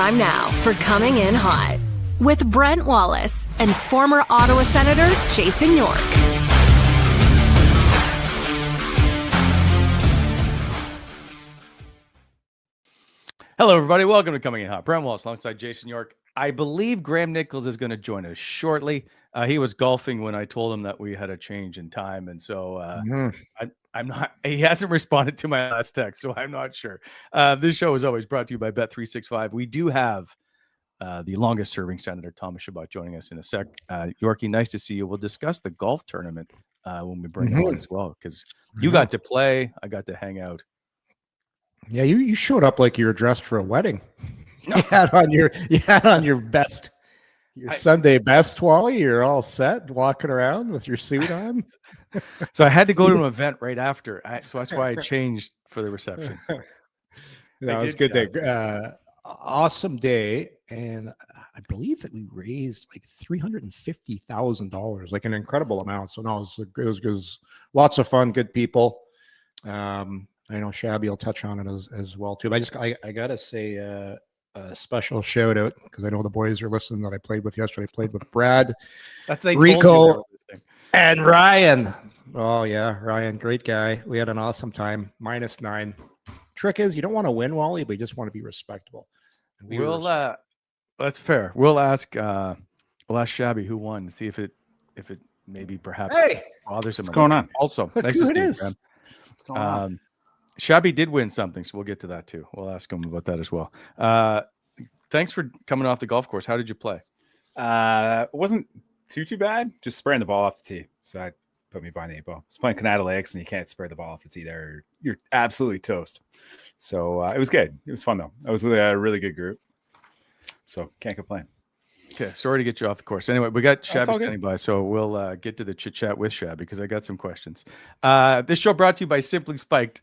time now for Coming In Hot with Brent Wallace and former Ottawa Senator Jason York. Hello, everybody. Welcome to Coming In Hot. Brent Wallace alongside Jason York. I believe Graeme Nichols is going to join us shortly. He was golfing when I told him that we had a change in time, and so I'm not. He hasn't responded to my last text, so I'm not sure. This show is always brought to you by Bet365. We do have the longest-serving Senator Thomas Chabot joining us in a sec. Yorkie, nice to see you. We'll discuss the golf tournament when we bring it on as well, because you got to play, I got to hang out. Yeah, you showed up like you were dressed for a wedding. You had on your best, Sunday best, Wally. You're all set, walking around with your suit on. So I had to go to an event right after, so that's why I changed for the reception. That was a good day. Awesome day, and I believe that we raised like $350,000, like an incredible amount. So no, it was lots of fun, good people. I know Shabby will touch on it as well too. But I gotta say a special shout out, because I know the boys are listening, that I played with yesterday. I played with Brad, Rico, and Ryan. Oh yeah, Ryan, great guy. We had an awesome time. -9. Trick is, you don't want to win, Wally, but you just want to be respectable. And that's fair. We'll ask Shabby who won to see if it maybe perhaps bothers him. What's going on? Also, Look nice to who see it you, is. Graham. What's going on? Shabby did win something, so we'll get to that too. We'll ask him about that as well. Thanks for coming off the golf course. How did you play? It wasn't too bad. Just spraying the ball off the tee. So I put me behind the 8 ball. I was playing Canada Lakes, and you can't spray the ball off the tee there. You're absolutely toast. So it was good. It was fun, though. I was with a really good group. So can't complain. Okay, sorry to get you off the course. Anyway, we got Shabby standing by, so we'll get to the chit-chat with Shabby, because I got some questions. This show brought to you by Simply Spiked.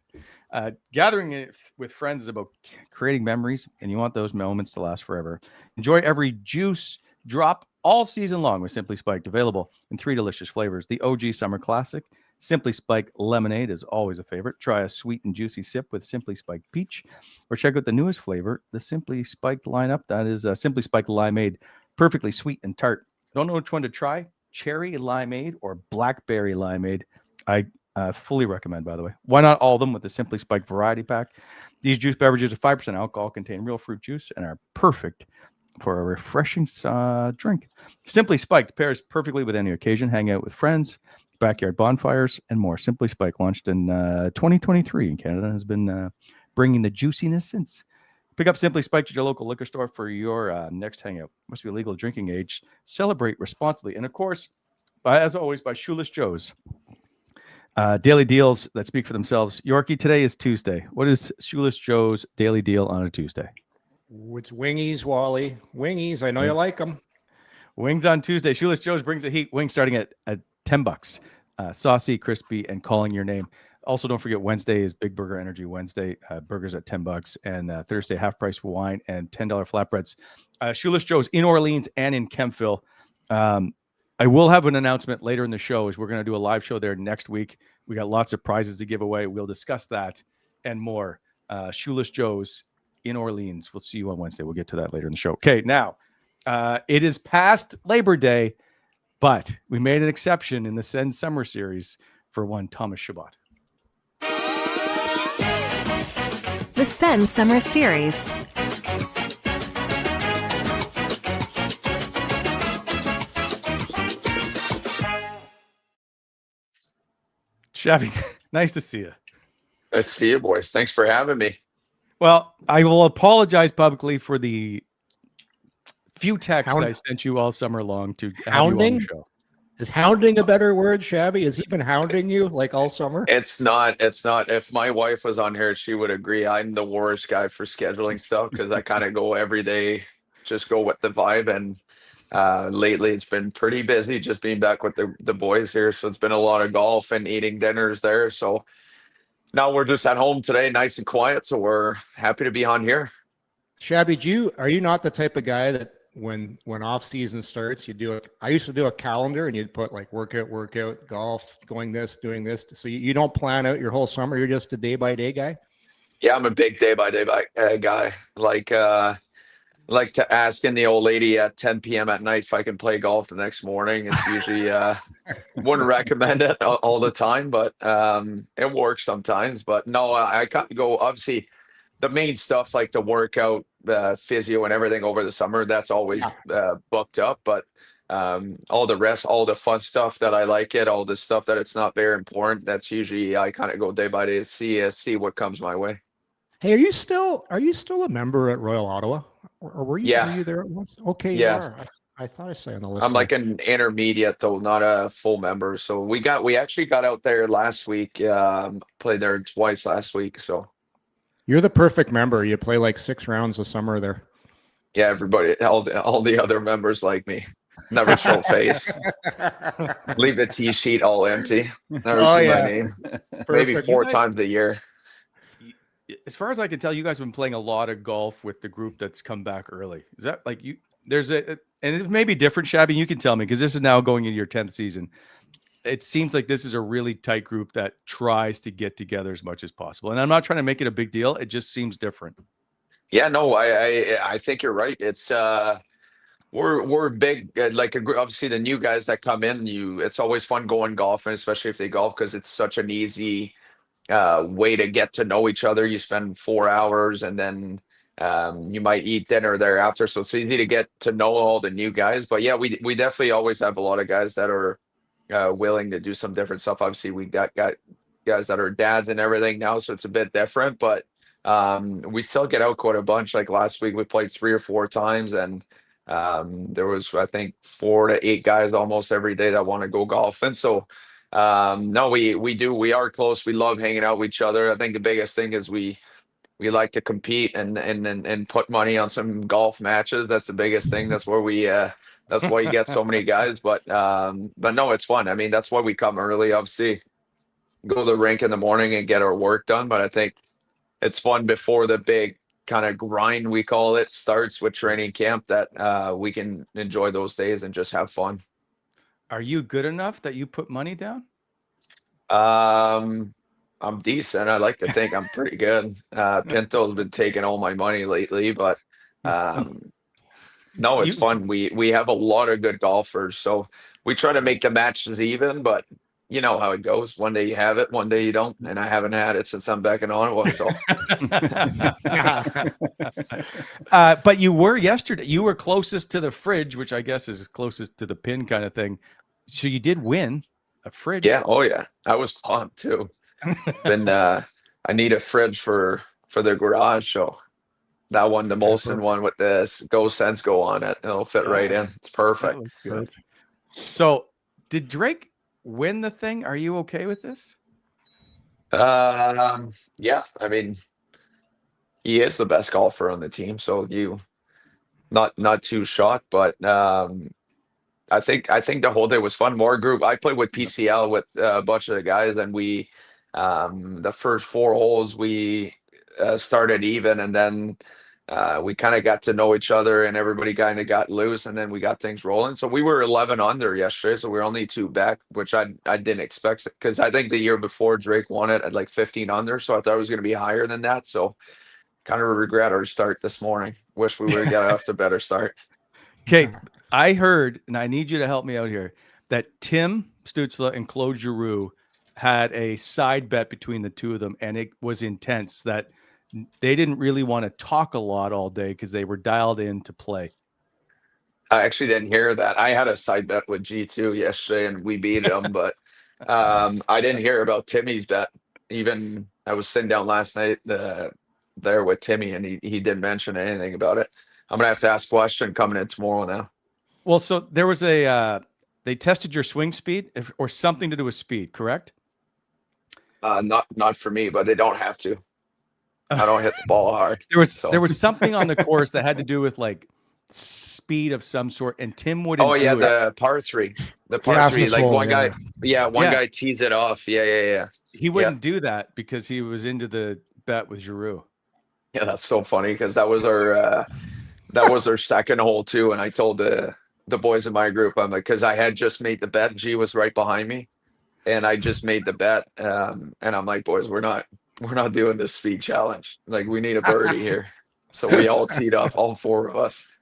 Gathering it with friends is about creating memories, and you want those moments to last forever. Enjoy every juice drop all season long with Simply Spiked, available in 3 delicious flavors. The OG Summer Classic, Simply Spiked Lemonade is always a favorite. Try a sweet and juicy sip with Simply Spiked Peach, or check out the newest flavor, the Simply Spiked lineup. That is Simply Spiked Limeade, perfectly sweet and tart. Don't know which one to try, cherry limeade or blackberry limeade. I fully recommend, by the way. Why not all of them with the Simply Spiked variety pack? These juice beverages are 5% alcohol, contain real fruit juice, and are perfect for a refreshing drink. Simply Spiked pairs perfectly with any occasion. Hang out with friends, backyard bonfires, and more. Simply Spiked launched in 2023 in Canada, has been bringing the juiciness since. Pick up Simply Spiked at your local liquor store for your next hangout. Must be legal drinking age. Celebrate responsibly. And of course, as always, by Shoeless Joe's. Daily deals that speak for themselves. Yorkie, today is Tuesday. What is Shoeless Joe's daily deal on a Tuesday? It's wingies, Wally. Wingies. I know you like them. Wings on Tuesday. Shoeless Joe's brings the heat. Wings starting at $10. Saucy, crispy, and calling your name. Also, don't forget Wednesday is Big Burger Energy Wednesday. Burgers at $10, and Thursday half price wine and $10 flatbreads. Shoeless Joe's in Orleans and in Kempville. I will have an announcement later in the show, as we're going to do a live show there next week. We got lots of prizes to give away. We'll discuss that and more. Shoeless Joe's in Orleans. We'll see you on Wednesday. We'll get to that later in the show. Okay, now it is past Labor Day, but we made an exception in the Sens Summer Series for one Thomas Chabot. The Sens Summer Series. Shabby, nice to see you. Nice to see you, boys. Thanks for having me. Well, I will apologize publicly for the few texts I sent you all summer long to have you on the show. Is hounding a better word, Shabby? Has he been hounding you like all summer? It's not. If my wife was on here, she would agree. I'm the worst guy for scheduling stuff, because I kind of go every day, just go with the vibe. And lately it's been pretty busy just being back with the boys here. So it's been a lot of golf and eating dinners there. So now we're just at home today, nice and quiet. So we're happy to be on here. Shabby, are you not the type of guy that when off season starts, I used to do a calendar, and you'd put like workout, golf, doing this. So you don't plan out your whole summer. You're just a day by day guy. Yeah, I'm a big day by day guy. Like like to asking the old lady at 10 p.m. at night if I can play golf the next morning. It's usually wouldn't recommend it all the time, but it works sometimes. But no, I kind of go, obviously the main stuff like the workout, physio and everything over the summer, that's always booked up. But all the rest, all the fun stuff that I like it, all the stuff that it's not very important, that's usually I kind of go day by day to see what comes my way. Hey, are you still a member at Royal Ottawa, or were you? Yeah. Were you there at once? Okay, Yeah. you are. I thought I saw on the list. I'm like an intermediate though, not a full member. So we actually got out there last week. Played there twice last week. So you're the perfect member. You play like 6 rounds a summer there. yeah, everybody, all the other members like me. Never show face. Leave the tee sheet all empty. Never see my name. Maybe 4 times a year. As far as I can tell, you guys have been playing a lot of golf with the group that's come back early. Is that like you? There's and it may be different, Shabby. You can tell me because this is now going into your 10th season. It seems like this is a really tight group that tries to get together as much as possible. And I'm not trying to make it a big deal. It just seems different. Yeah, no, I think you're right. It's we're big, like obviously the new guys that come in. It's always fun going golfing, especially if they golf because it's such an easy way to get to know each other. You spend 4 hours and then you might eat dinner thereafter, so it's easy to get to know all the new guys. But yeah, we definitely always have a lot of guys that are willing to do some different stuff. Obviously we got guys that are dads and everything now, so it's a bit different, but we still get out quite a bunch. Like last week we played 3 or 4 times, and there was I think 4 to 8 guys almost every day that want to go golfing. So no, we are close. We love hanging out with each other. I think the biggest thing is we like to compete and put money on some golf matches. That's the biggest thing. That's where that's why you get so many guys. But no, it's fun. I mean, that's why we come early, obviously, go to the rink in the morning and get our work done. But I think it's fun before the big kind of grind, we call it, starts with training camp, that we can enjoy those days and just have fun. Are you good enough that you put money down? I'm decent. I like to think I'm pretty good. Pinto's been taking all my money lately, but no, it's fun. We have a lot of good golfers, so we try to make the matches even, but you know how it goes. One day you have it, one day you don't, and I haven't had it since I'm back in Ottawa. So, but you were yesterday. You were closest to the fridge, which I guess is closest to the pin kind of thing. So you did win a fridge. Yeah. Oh yeah. I was pumped too. Then I need a fridge for the garage, so that one, the Molson one with the Sens go on it, it'll fit right in. It's perfect. So did Drake win the thing? Are you okay with this? Yeah, I mean, he is the best golfer on the team, so not too shocked, but I think the whole day was fun. More group. I played with PCL with a bunch of the guys, and we the first 4 holes we started even, and then we kind of got to know each other, and everybody kind of got loose, and then we got things rolling. So we were 11 under yesterday, so we were only 2 back, which I didn't expect, because I think the year before Drake won it at like 15 under, so I thought it was going to be higher than that. So kind of regret our start this morning. Wish we would have got off to a better start. Okay, I heard, and I need you to help me out here, that Tim Stützle and Claude Giroux had a side bet between the two of them, and it was intense, that they didn't really want to talk a lot all day because they were dialed in to play. I actually didn't hear that. I had a side bet with G2 yesterday, and we beat them, but I didn't hear about Timmy's bet. Even I was sitting down last night there with Timmy, and he didn't mention anything about it. I'm going to have to ask a question coming in tomorrow now. Well, so there was they tested your swing speed or something to do with speed, correct? Not for me, but they don't have to. I don't hit the ball hard. There was something on the course that had to do with like speed of some sort, and Tim wouldn't. Oh yeah, do the par 3, like one guy. Yeah, one guy tees it off. Yeah. He wouldn't do that because he was into the bet with Giroux. Yeah, that's so funny because that was our second hole too, and I told the boys in my group, I'm like, because I had just made the bet, G was right behind me, and I just made the bet, and I'm like, boys, we're not doing this speed challenge. Like, we need a birdie here. So we all teed up, all four of us.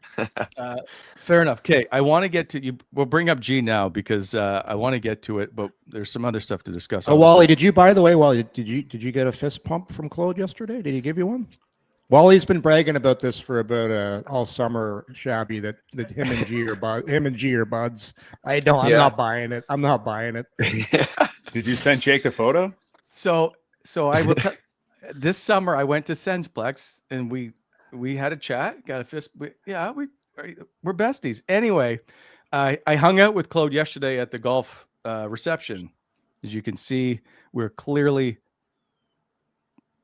Fair enough. Okay, I want to get to you. We'll bring up G now because I want to get to it, but there's some other stuff to discuss. Oh, Wally, did you, by the way, Wally, did you get a fist pump from Claude yesterday? Did he give you one? Wally's been bragging about this for about all summer, Shabby. That him and G are buds. I'm not buying it. I'm not buying it. Did you send Jake the photo? So I will. This summer I went to Sensplex and we had a chat. Got a fist. We're besties. Anyway, I hung out with Claude yesterday at the golf reception. As you can see, we're clearly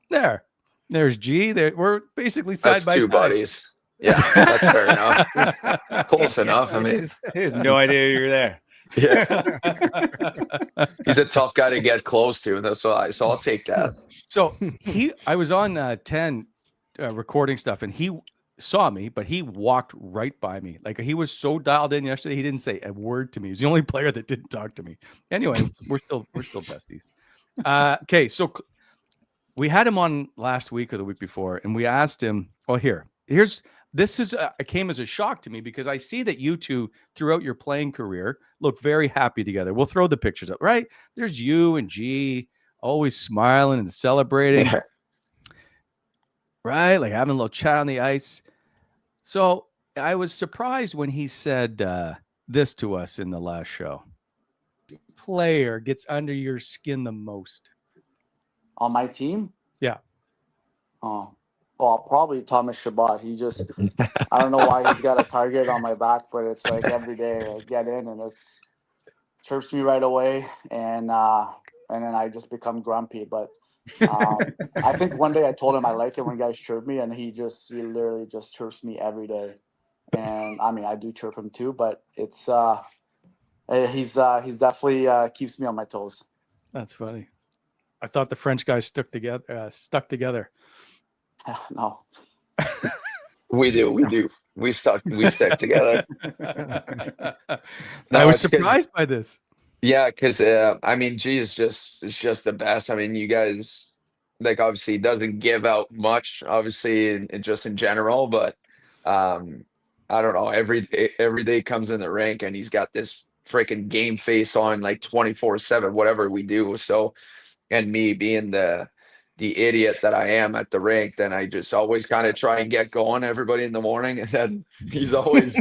there. There's G. We're basically side by two side. Buddies. Yeah, that's fair enough. Close enough. I mean, he has no idea you're there. Yeah. He's a tough guy to get close to, so I'll take that. So I was on 10 recording stuff, and he saw me, but he walked right by me. Like, he was so dialed in yesterday, he didn't say a word to me. He was the only player that didn't talk to me. Anyway, we're still besties. Okay, so we had him on last week or the week before, and we asked him, it came as a shock to me because I see that you two throughout your playing career look very happy together. We'll throw the pictures up, right? There's you and G always smiling and celebrating, Yeah. right? Like having a little chat on the ice. So I was surprised when he said this to us in the last show. Player gets under your skin the most. On my team? Yeah. Oh, well, probably Thomas Chabot. He just, I don't know why he's got a target on my back, but it's like every day I get in and it's chirps me right away, and then I just become grumpy. But I think one day I told him I like it when guys chirp me, and he literally just chirps me every day. And I mean, I do chirp him too, but it's he's definitely keeps me on my toes. That's funny. I thought the French guys stuck together. No. We do. We stick together. I was surprised by this. Yeah, because I mean, G is just the best. I mean, you guys, like, obviously doesn't give out much, obviously, in just in general, but I don't know. Every day comes in the rink and he's got this freaking game face on, like 24/7, whatever we do. So, and me being the idiot that I am at the rink, then I just always kind of try and get going everybody in the morning, and then he's always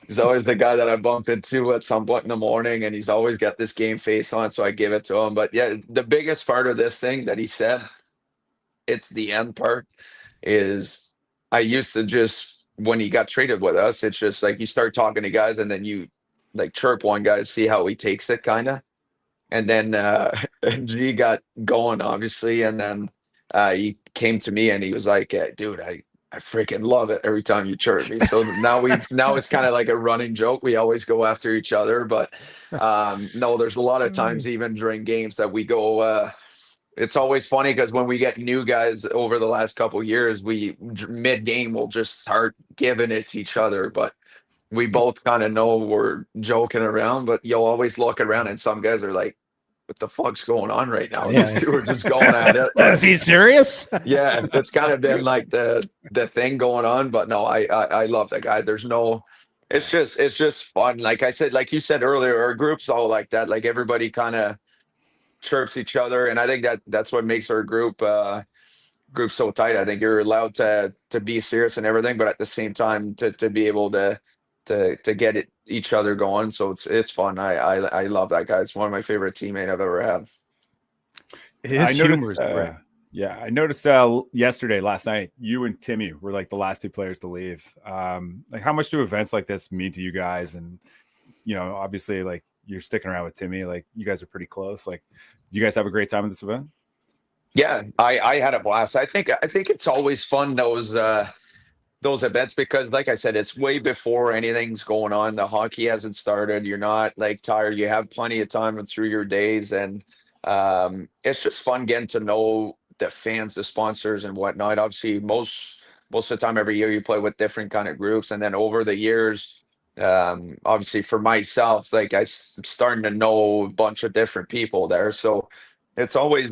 the guy that I bump into at some point in the morning, and he's always got this game face on, so I give it to him. But yeah, the biggest part of this thing that he said, it's the end part, is I used to just, when he got traded with us, it's just like you start talking to guys and then you like chirp one guy, see how he takes it, kind of. And then G got going, obviously, and then he came to me and he was like, dude, I freaking love it every time you chirp me. So now it's kind of like a running joke. We always go after each other, but no, there's a lot of times even during games that we go, it's always funny because when we get new guys over the last couple of years, we mid-game will just start giving it to each other, but we both kind of know we're joking around, but you'll always look around and some guys are like, what the fuck's going on right now? Yeah. These two are just going at it. Is he serious? Yeah, it's kind of been like the thing going on, but no, I love that guy. There's no, it's just fun. Like I said, like you said earlier, our group's all like that. Like everybody kind of chirps each other, and I think that's what makes our group so tight. I think you're allowed to be serious and everything, but at the same time to be able to get each other going. So it's fun. I love that guy. It's one of my favorite teammates I've ever had. His humor is great. Yeah, I noticed last night, you and Timmy were like the last two players to leave. Like, how much do events like this mean to you guys? And obviously, like, you're sticking around with Timmy. Like, you guys are pretty close. Like, do you guys have a great time at this event? Yeah, I had a blast. I think it's always fun, those events, because like I said, it's way before anything's going on. The hockey hasn't started. You're not like tired. You have plenty of time and through your days, and it's just fun getting to know the fans, the sponsors, and whatnot. Obviously, most of the time every year you play with different kind of groups, and then over the years, obviously for myself, like I'm starting to know a bunch of different people there. So it's always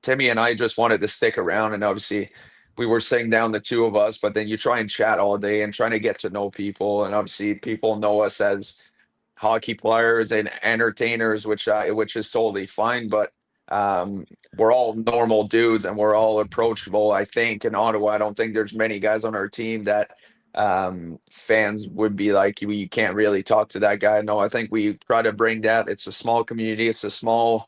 Timmy and I just wanted to stick around, and obviously we were sitting down, the two of us, but then you try and chat all day and trying to get to know people. And obviously people know us as hockey players and entertainers, which is totally fine. But we're all normal dudes and we're all approachable. I think in Ottawa, I don't think there's many guys on our team that fans would be like, you can't really talk to that guy. No, I think we try to bring that. It's a small community. It's a small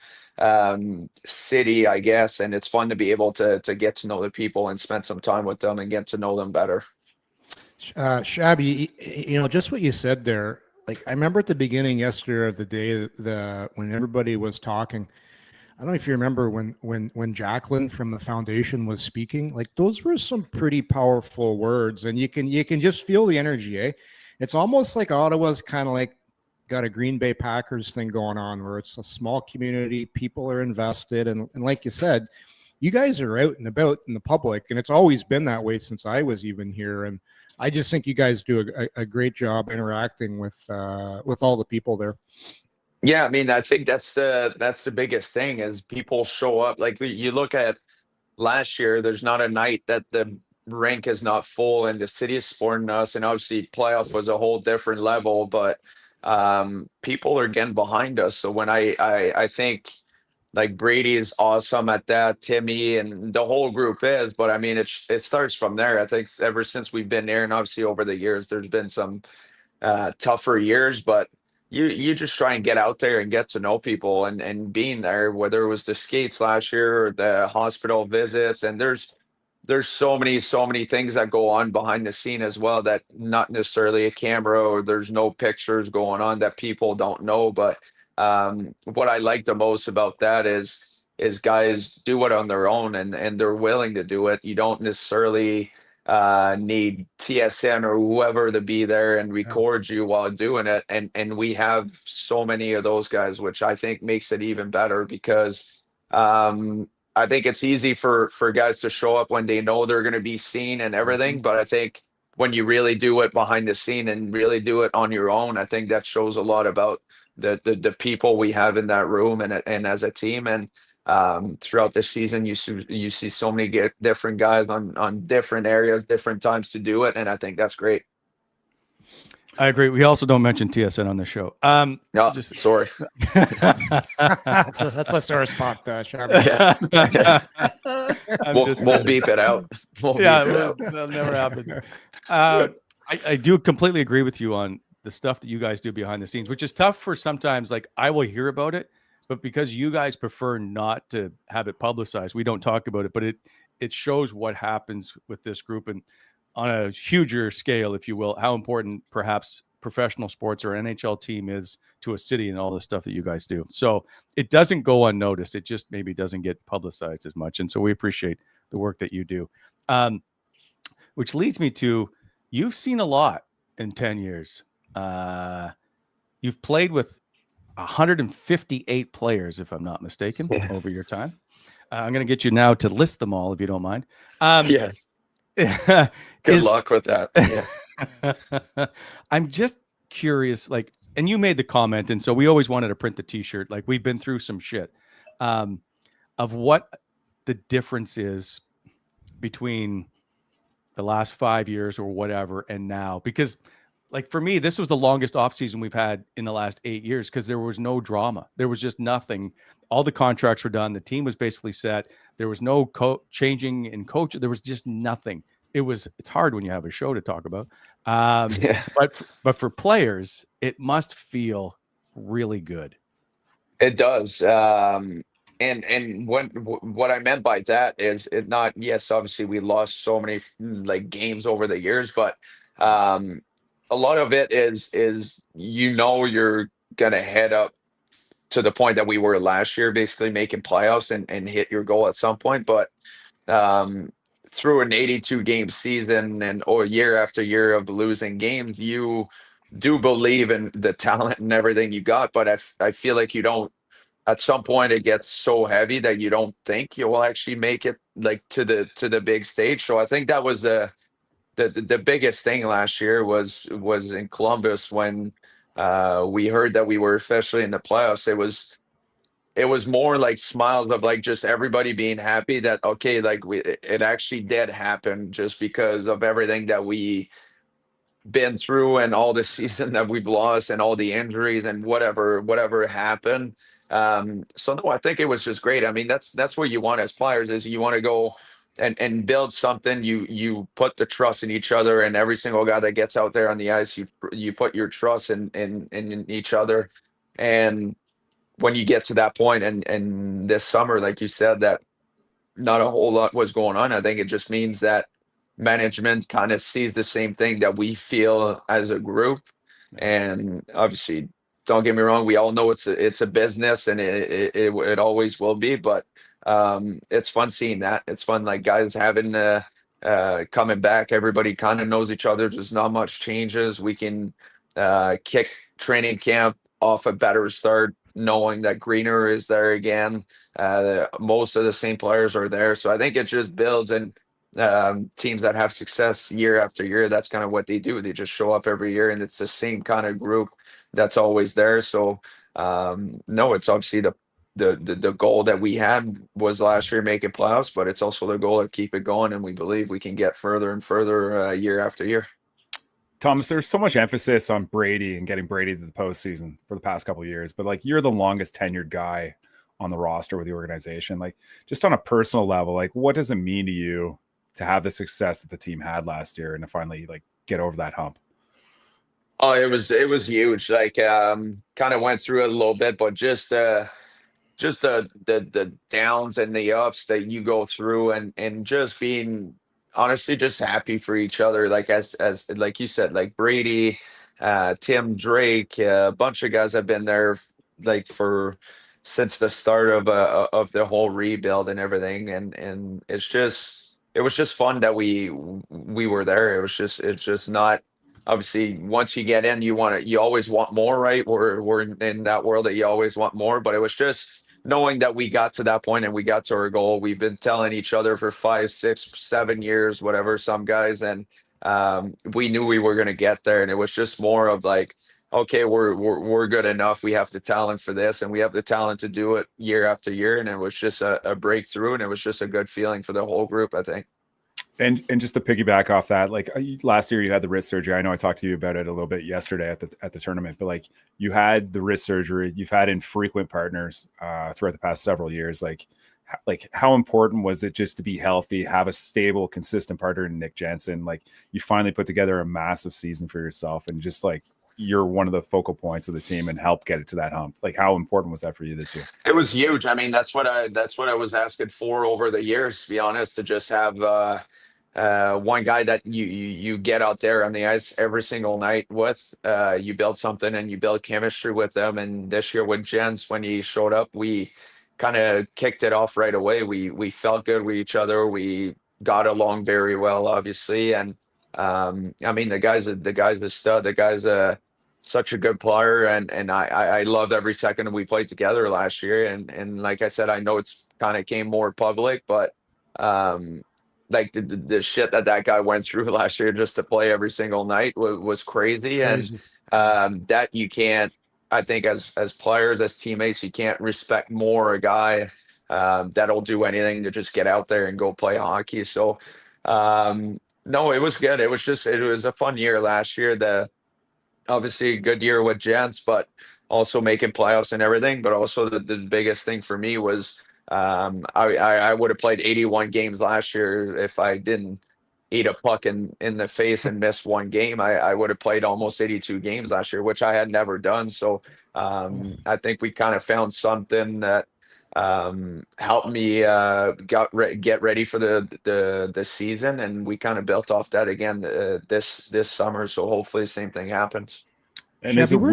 city, I guess, and it's fun to be able to get to know the people and spend some time with them and get to know them better. Shabby, just what you said there. Like, I remember at the beginning yesterday of the day, when everybody was talking. I don't know if you remember when Jacqueline from the foundation was speaking. Like, those were some pretty powerful words, and you can just feel the energy. It's almost like Ottawa's kind of like got a Green Bay Packers thing going on, where it's a small community, people are invested, and like you said, you guys are out and about in the public, and it's always been that way since I was even here. And I just think you guys do a great job interacting with all the people there. Yeah, I mean, I think that's the biggest thing is people show up. Like, you look at last year, there's not a night that the rink is not full, and the city is supporting us. And obviously, playoff was a whole different level, but people are getting behind us. So when I think like Brady is awesome at that, Timmy and the whole group is, but I mean, it starts from there. I think ever since we've been there, and obviously over the years, there's been some tougher years, but you just try and get out there and get to know people and being there, whether it was the skates last year or the hospital visits. And there's so many things that go on behind the scene as well, that not necessarily a camera or there's no pictures going on that people don't know. But what I like the most about that is guys do it on their own, and they're willing to do it. You don't necessarily need TSN or whoever to be there and record you while doing it. And we have so many of those guys, which I think makes it even better, because I think it's easy for guys to show up when they know they're going to be seen and everything. But I think when you really do it behind the scene and really do it on your own, I think that shows a lot about the people we have in that room and as a team. And throughout the season, you see so many different guys on different areas, different times to do it, and I think that's great. I agree. We also don't mention TSN on the show. No, sorry. that's a sore spot, Sharp. We'll beep it out. That'll never happen. I do completely agree with you on the stuff that you guys do behind the scenes, which is tough for sometimes. Like, I will hear about it, but because you guys prefer not to have it publicized, we don't talk about it. But it shows what happens with this group, and on a huger scale, if you will, how important perhaps professional sports or NHL team is to a city and all the stuff that you guys do. So it doesn't go unnoticed. It just maybe doesn't get publicized as much. And so we appreciate the work that you do. Which leads me to, you've seen a lot in 10 years. You've played with 158 players, if I'm not mistaken, over your time. I'm going to get you now to list them all, if you don't mind. Yes. Good luck with that. Yeah. I'm just curious, like, and you made the comment, and so we always wanted to print the t-shirt. Like, we've been through some shit of what the difference is between the last 5 years or whatever and now. Because, like, for me, this was the longest offseason we've had in the last 8 years, because there was no drama. There was just nothing. All the contracts were done. The team was basically set. There was no changing in coach. There was just nothing. It's hard when you have a show to talk about. But for players, it must feel really good. It does. And what I meant by that is it not, yes, obviously we lost so many like games over the years, but a lot of it is you're gonna head up to the point that we were last year, basically making playoffs and hit your goal at some point. But through an 82 game season or year after year of losing games, you do believe in the talent and everything you got. But I feel like you don't. At some point, it gets so heavy that you don't think you will actually make it like to the big stage. So I think that was the biggest thing last year was in Columbus when we heard that we were officially in the playoffs. it was more like smiles of like just everybody being happy that, okay, like it actually did happen, just because of everything that we been through and all the season that we've lost and all the injuries and whatever happened. So no, I think it was just great. I mean, that's what you want as players, is you want to go and build something. You put the trust in each other, and every single guy that gets out there on the ice, you put your trust in each other. And when you get to that point, and this summer, like you said, that not a whole lot was going on, I think it just means that management kind of sees the same thing that we feel as a group. And obviously, don't get me wrong, we all know it's a business, and it always will be, but it's fun seeing that. It's fun, like, guys having coming back, everybody kind of knows each other, there's not much changes. We can kick training camp off a better start, knowing that Greener is there again. Most of the same players are there, so I think it just builds. And teams that have success year after year, that's kind of what they do. They just show up every year, and it's the same kind of group that's always there. So no, it's obviously the goal that we had was last year, making playoffs, but it's also the goal to keep it going, and we believe we can get further and further year after year. Thomas, there's so much emphasis on Brady and getting Brady to the postseason for the past couple of years, but like, you're the longest tenured guy on the roster with the organization. Like, just on a personal level, like, what does it mean to you to have the success that the team had last year and to finally like get over that hump? Oh, it was huge. Like, kind of went through it a little bit, but just the downs and the ups that you go through, and just being honestly just happy for each other. Like, as like you said, like Brady, Tim Drake, a bunch of guys have been there like since the start of the whole rebuild and everything. And it was just fun that we were there. It's just not, obviously, once you get in, you always want more, right? We're in that world that you always want more, but it was just knowing that we got to that point and we got to our goal. We've been telling each other for 5, 6, 7 years, whatever, some guys, and we knew we were going to get there. And it was just more of like, okay, we're good enough. We have the talent for this, and we have the talent to do it year after year. And it was just a breakthrough, and it was just a good feeling for the whole group, I think. And just to piggyback off that, like, last year you had the wrist surgery. I know I talked to you about it a little bit yesterday at the tournament, but like, you had the wrist surgery. You've had infrequent partners throughout the past several years. Like how important was it just to be healthy, have a stable, consistent partner in Nick Jensen? Like, you finally put together a massive season for yourself, and just like, you're one of the focal points of the team and help get it to that hump. Like, how important was that for you this year? It was huge. I mean, that's what I was asking for over the years, to be honest, to just have one guy that you get out there on the ice every single night with. You build something and you build chemistry with them. And this year with Jens, when he showed up, we kind of kicked it off right away. We felt good with each other. We got along very well, obviously. And I mean, the guy's a stud. The guy's such a good player, and I loved every second we played together last year. And like I said, I know it's kind of came more public, but like the shit that guy went through last year just to play every single night was crazy. And that you can't, I think, as players, as teammates, you can't respect more a guy that'll do anything to just get out there and go play hockey. So no, it was good. It was a fun year last year. Obviously a good year with Jens, but also making playoffs and everything. But also the biggest thing for me was I would have played 81 games last year if I didn't eat a puck in the face and miss one game. I would have played almost 82 games last year, which I had never done. So I think we kind of found something that helped me get ready for the season, and we kind of built off that again this summer. So hopefully the same thing happens. And Chevy, where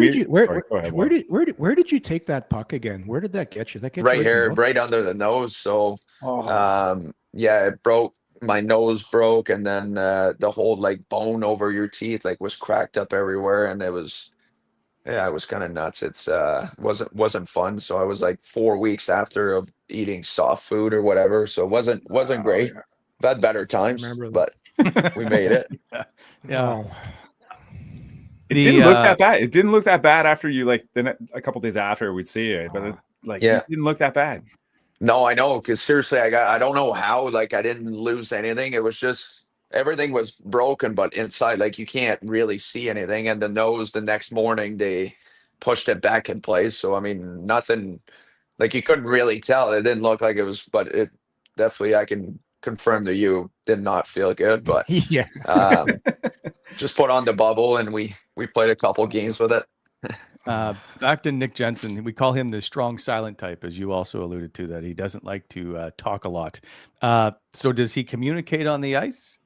did you take that puck again? Where did that get you? That get right you here, right under the nose. So yeah, it broke. My nose broke, and then the whole like bone over your teeth like was cracked up everywhere, and it was kind of nuts. It's wasn't fun. So I was like 4 weeks after of eating soft food or whatever. So it wasn't great. Yeah. I've had better times, but we made it. Yeah. It didn't look that bad. It didn't look that bad after you, like, then a couple days after we'd see it, but Like, Yeah. he didn't look that bad. No, I know, because seriously, I don't know how, like, I didn't lose anything. It was just everything was broken, but inside, like, you can't really see anything. And the nose, the next morning, they pushed it back in place. So, I mean, nothing, like, you couldn't really tell. It didn't look like it was, but it definitely, I can confirm to you, did not feel good. But Yeah. just put on the bubble, and we played a couple games with it. Back to Nick Jensen. We call him the strong silent type, as you also alluded to, that he doesn't like to talk a lot. So does he communicate on the ice?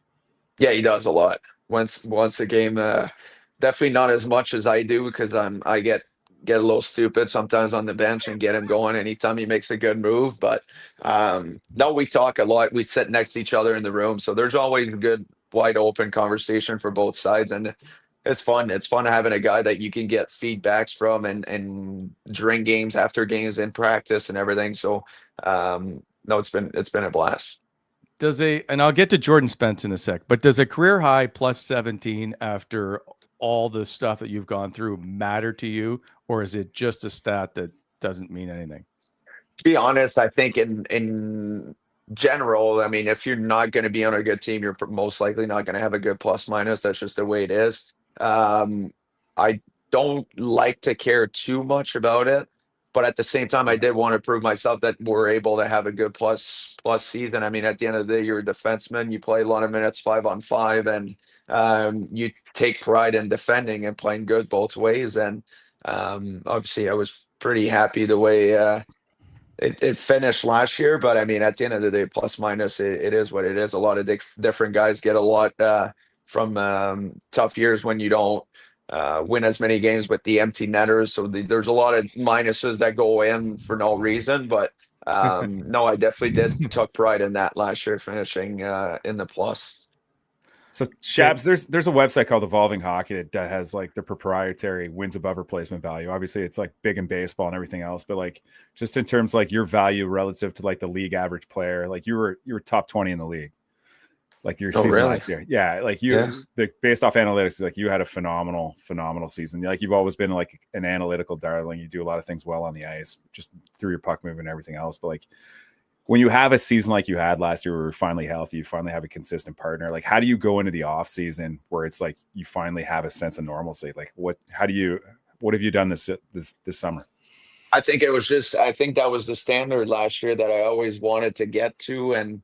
Yeah, he does a lot. Once a game, definitely not as much as I do, because I get a little stupid sometimes on the bench and get him going anytime he makes a good move. But no, we talk a lot. We sit next to each other in the room, so there's always a good wide open conversation for both sides, and it's fun. It's fun having a guy that you can get feedbacks from and during games, after games, in practice and everything. So no, it's been a blast. And I'll get to Jordan Spence in a sec, but does a career high plus 17 after all the stuff that you've gone through matter to you, or is it just a stat that doesn't mean anything? To be honest, I think in general, I mean, if you're not going to be on a good team, you're most likely not going to have a good plus minus. That's just the way it is. I don't like to care too much about it, but at the same time, I did want to prove myself that we're able to have a good plus season. I mean, at the end of the day, you're a defenseman. You play a lot of minutes 5-on-5, and you take pride in defending and playing good both ways. And obviously, I was pretty happy the way it finished last year. But I mean, at the end of the day, plus minus, it is what it is. A lot of different guys get a lot from tough years when you don't win as many games with the empty netters. So there's a lot of minuses that go in for no reason. But no, I definitely took pride in that last year, finishing in the plus. So Shabs, there's a website called Evolving Hockey that has like the proprietary wins above replacement value. Obviously, it's like big in baseball and everything else, but like just in terms of like your value relative to like the league average player, like you were top 20 in the league. Like your season last year. Yeah. Like based off analytics, like you had a phenomenal season. Like you've always been like an analytical darling. You do a lot of things well on the ice, just through your puck movement and everything else. But like when you have a season like you had last year, where you're finally healthy, you finally have a consistent partner. Like how do you go into the off season where it's like you finally have a sense of normalcy? Like what have you done this summer? I think that was the standard last year that I always wanted to get to. And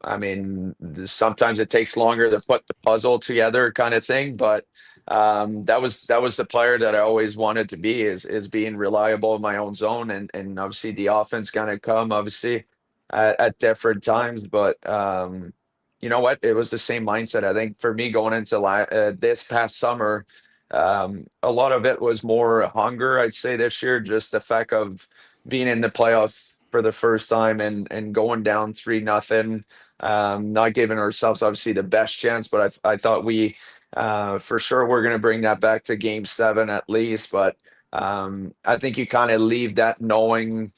I mean, sometimes it takes longer to put the puzzle together, kind of thing. But that was the player that I always wanted to be, is being reliable in my own zone, and obviously the offense going to come obviously at different times. But you know what? It was the same mindset. I think for me going into this past summer, a lot of it was more hunger. I'd say this year, just the fact of being in the playoff for the first time and going down 3-0. Not giving ourselves obviously the best chance, but I thought we for sure we're going to bring that back to game 7 at least. But I think you kind of leave that we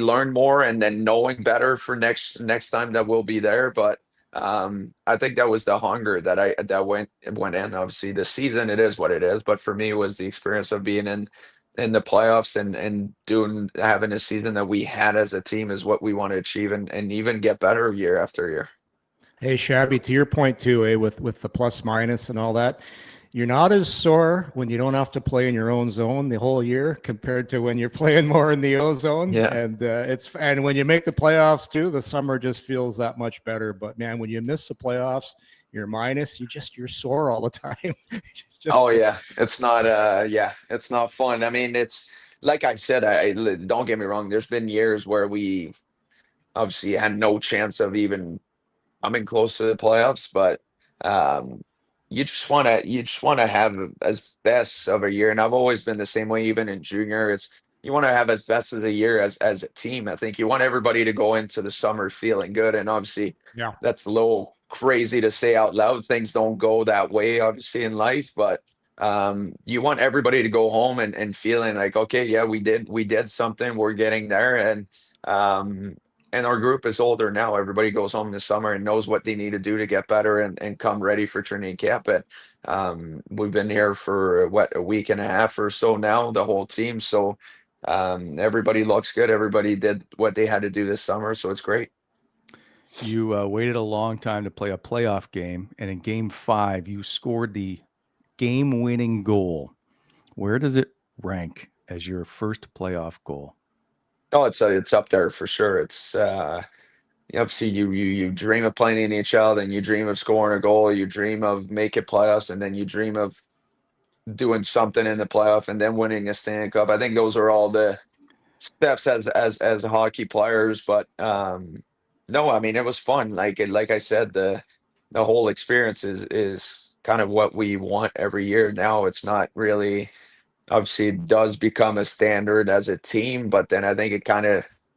learn more, and then knowing better for next time that we'll be there. But I think that was the hunger that went in. Obviously the season, it is what it is, but for me it was the experience of being in the playoffs and having a season that we had as a team is what we want to achieve, and even get better year after year. Hey, Shabby, to your point too, with the plus minus and all that, you're not as sore when you don't have to play in your own zone the whole year compared to when you're playing more in the O zone. Yeah. And when you make the playoffs too, the summer just feels that much better. But man, when you miss the playoffs, you're minus, you're sore all the time. It's not it's not fun. I mean, it's like I said, I don't get me wrong, there's been years where we obviously had no chance of even coming close to the playoffs, but you just want to have as best of a year. And I've always been the same way, even in junior. You want to have as best of the year as a team. I think you want everybody to go into the summer feeling good, and obviously that's a little crazy to say out loud. Things don't go that way obviously in life, but you want everybody to go home and feeling like, okay, yeah, we did something, we're getting there. And our group is older now. Everybody goes home this summer and knows what they need to do to get better and come ready for training camp. And we've been here for a week and a half or so now, the whole team. So everybody looks good. Everybody did what they had to do this summer. So it's great. You waited a long time to play a playoff game, and in Game 5, you scored the game-winning goal. Where does it rank as your first playoff goal? Oh, it's up there for sure. It's obviously you dream of playing in the NHL, then you dream of scoring a goal, you dream of making playoffs, and then you dream of doing something in the playoff, and then winning a Stanley Cup. I think those are all the steps as hockey players, but no, I mean, it was fun. Like I said, the whole experience is kind of what we want every year. Now it's not really, obviously it does become a standard as a team, but then I think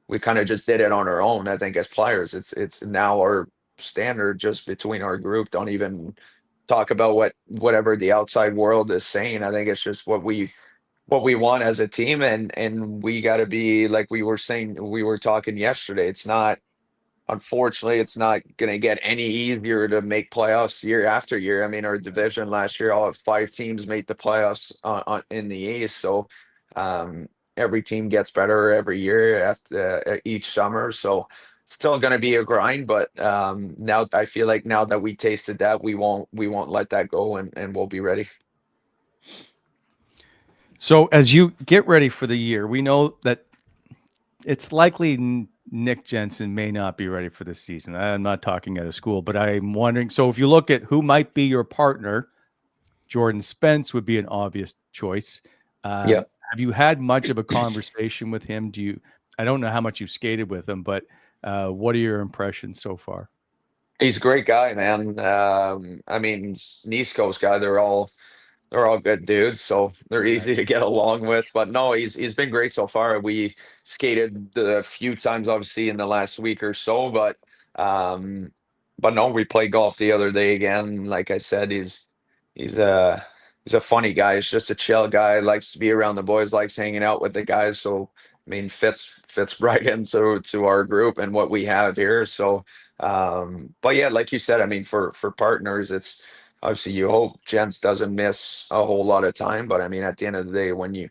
we kind of just did it on our own. I think as players, it's now our standard just between our group. Don't even talk about whatever the outside world is saying. I think it's just what we want as a team, and we got to be, like we were talking yesterday. Unfortunately, it's not going to get any easier to make playoffs year after year. I mean, our division last year, all 5 teams made the playoffs in the East. So every team gets better every year after each summer. So it's still going to be a grind, but now I feel like now that we tasted that, we won't let that go, and we'll be ready. So as you get ready for the year, we know that it's likely Nick Jensen may not be ready for this season. I'm not talking out of school, but I'm wondering, so if you look at who might be your partner, Jordan Spence would be an obvious choice. Yeah. Have you had much of a conversation with him? I don't know how much you skated with him, but what are your impressions so far? He's a great guy, man. I mean, East Coast guy, they're all good dudes, so they're easy to get along with. But no, he's been great so far. We skated a few times, obviously, in the last week or so, but no, we played golf the other day again. Like I said, he's a funny guy. He's just a chill guy. Likes to be around the boys. Likes hanging out with the guys. So I mean, fits right into our group and what we have here. So, but yeah, like you said, I mean, for partners, it's. Obviously, you hope Jens doesn't miss a whole lot of time, but I mean, at the end of the day, when you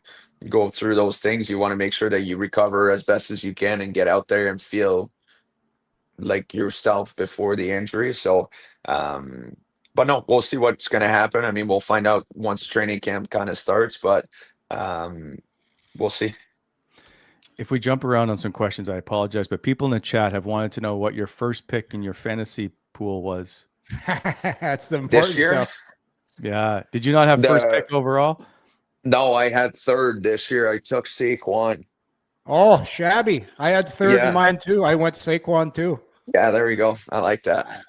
go through those things, you want to make sure that you recover as best as you can and get out there and feel like yourself before the injury. So, but no, we'll see what's going to happen. I mean, we'll find out once training camp kind of starts, but we'll see. If we jump around on some questions, I apologize, but people in the chat have wanted to know what your first pick in your fantasy pool was. That's the important stuff. Yeah. Did you not have first pick overall? No, I had third this year. I took Saquon. Oh, shabby. I had third in mine too. I went Saquon too. Yeah, there you go. I like that.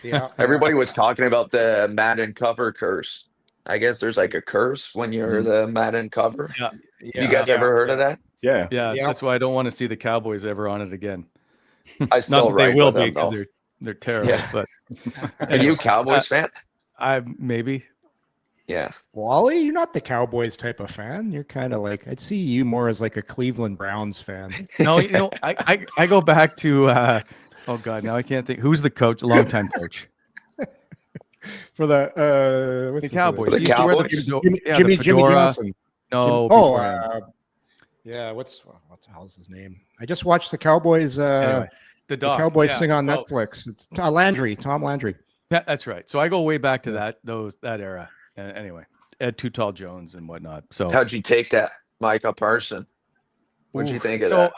Yeah. Everybody was talking about the Madden cover curse. I guess there's like a curse when you're the Madden cover. Yeah. You guys ever heard of that? Yeah. Yeah. That's why I don't want to see the Cowboys ever on it again. I still Not that they will be because they're terrible. Yeah. But are you a Cowboys fan? Maybe. Yeah. Wally, you're not the Cowboys type of fan. You're kind of like, I'd see you more as like a Cleveland Browns fan. No, I go back to oh God, now I can't think. Who's the coach? A longtime coach. For the Cowboys. The Cowboys? Jimmy Johnson. No. Yeah. What the hell is his name? I just watched the Cowboys. Anyway, the Cowboys thing on Netflix. It's Tom Landry. That's right. So I go way back to that era. Anyway, Ed Too Tall Jones and whatnot. So how'd you take that, Micah Parson? What'd you think of that?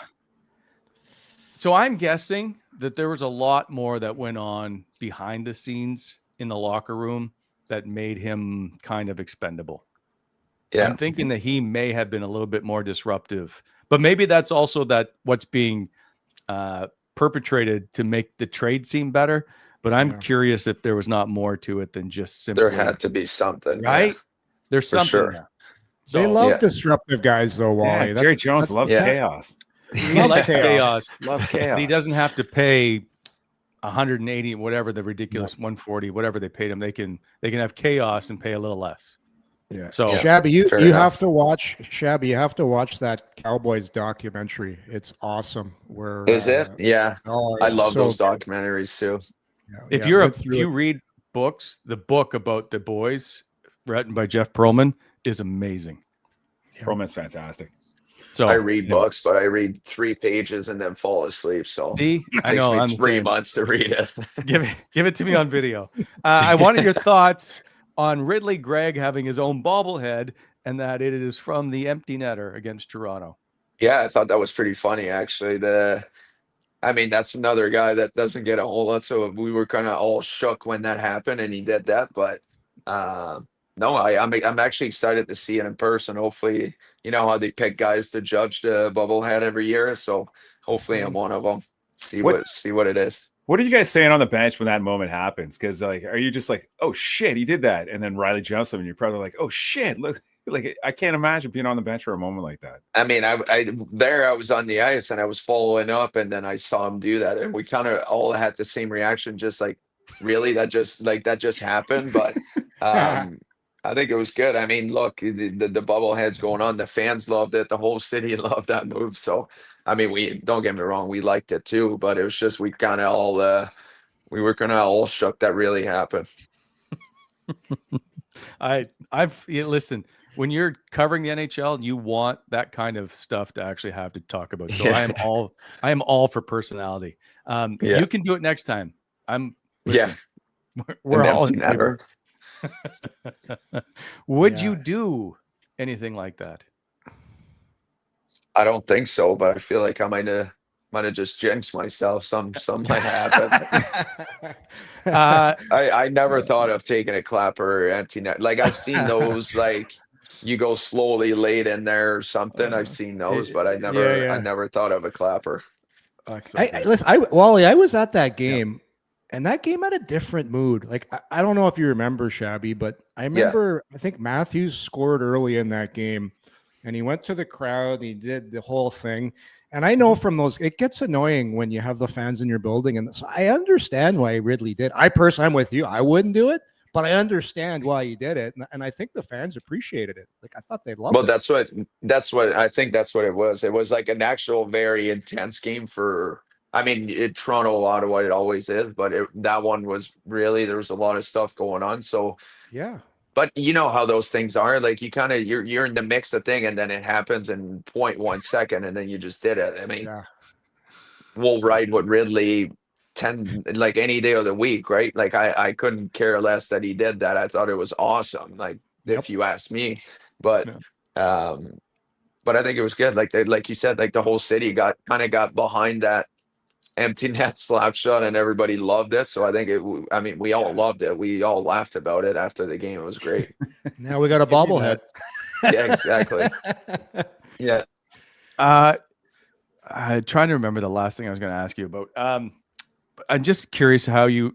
So I'm guessing that there was a lot more that went on behind the scenes in the locker room that made him kind of expendable. Yeah. I'm thinking that he may have been a little bit more disruptive, but maybe that's also what's being perpetrated to make the trade seem better. But I'm curious if there was not more to it than just simply. There had to be something, right? Yeah. There's something. Sure. So, they love disruptive guys, though, Wally. Yeah, Jerry Jones loves chaos. He loves chaos. Loves chaos. He doesn't have to pay 180, whatever the ridiculous 140, whatever they paid him. They can have chaos and pay a little less. Yeah. So Shabby, you enough. have to watch Shabby. You have to watch that Cowboys documentary. It's awesome. Where Is it? Yeah. I it's love so those documentaries too. if went you read books, the book about the boys written by Jeff Pearlman is amazing. Pearlman's fantastic. So I read books, but I read 3 pages and then fall asleep. So see, it I takes know me I'm 3 months to read it. give it to me on video. I wanted your thoughts on Ridley Gregg having his own bobblehead and that it is from the empty netter against Toronto. Yeah, I thought that was pretty funny, actually. I mean, that's another guy that doesn't get a whole lot. So we were kind of all shook when that happened and he did that. But no, I'm actually excited to see it in person. Hopefully, you know how they pick guys to judge the bubblehead every year. So hopefully I'm one of them. See what it is. What are you guys saying on the bench when that moment happens? Because like, are you just like, oh shit, he did that, and then Riley jumps him, and you're probably like, oh shit, look, like I can't imagine being on the bench for a moment like that. I mean, I was on the ice and I was following up, and then I saw him do that, and we kind of all had the same reaction, just like, really, that just happened. But I think it was good. I mean, look, the bubbleheads going on, the fans loved it, the whole city loved that move. So, I mean, we don't get me wrong, we liked it too, but it was just we kind of all we were kind of all shook that really happened. Listen, when you're covering the NHL, you want that kind of stuff to actually have to talk about. So Yeah. I am all for personality. You can do it next time. We're all in favor. Would you do anything like that? I don't think so, but I feel like I might have just jinxed myself. Some might happen. I never thought of taking a clapper or empty net. Like I've seen those, like you go slowly late in there or something. I've seen those, but I never thought of a clapper. Wally, I was at that game, and that game had a different mood. Like I don't know if you remember, Shabby, but I remember I think Matthews scored early in that game, and he went to the crowd and he did the whole thing. And I know from those, it gets annoying when you have the fans in your building. And so I understand why Ridley did. I'm with you. I wouldn't do it, but I understand why he did it. And I think the fans appreciated it. Like I thought they'd love it. Well, that's what I think that's what it was. It was like an actual very intense game for, I mean, Toronto, Ottawa, it always is, but that one was really, there was a lot of stuff going on. So yeah. But you know how those things are. Like you kind of you're in the mix of thing, and then it happens in 0.1 second, and then you just did it. I mean, we'll ride with Ridley like any day of the week, right? Like I couldn't care less that he did that. I thought it was awesome. Like if you ask me, but I think it was good. Like you said, like the whole city got behind that empty net slap shot, and everybody loved it. So I think we all loved it. We all laughed about it after the game. It was great. Now we got a bobblehead. Yeah, exactly. Yeah. I'm trying to remember the last thing I was going to ask you about. I'm just curious how do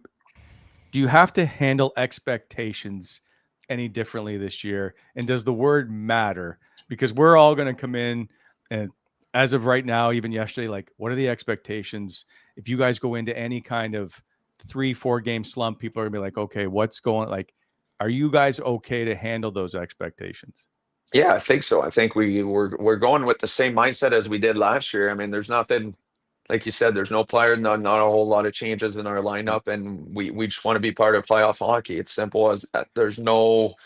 you have to handle expectations any differently this year? And does the word matter? Because we're all going to come in, and as of right now, even yesterday, like, what are the expectations? If you guys go into any kind of 3-4 game slump, people are gonna be like, okay, what's going, like, are you guys okay to handle those expectations? Yeah, I think so. I think we're going with the same mindset as we did last year. I mean, there's nothing, like you said, there's no player, not a whole lot of changes in our lineup, and we just want to be part of playoff hockey. It's simple as that. There's no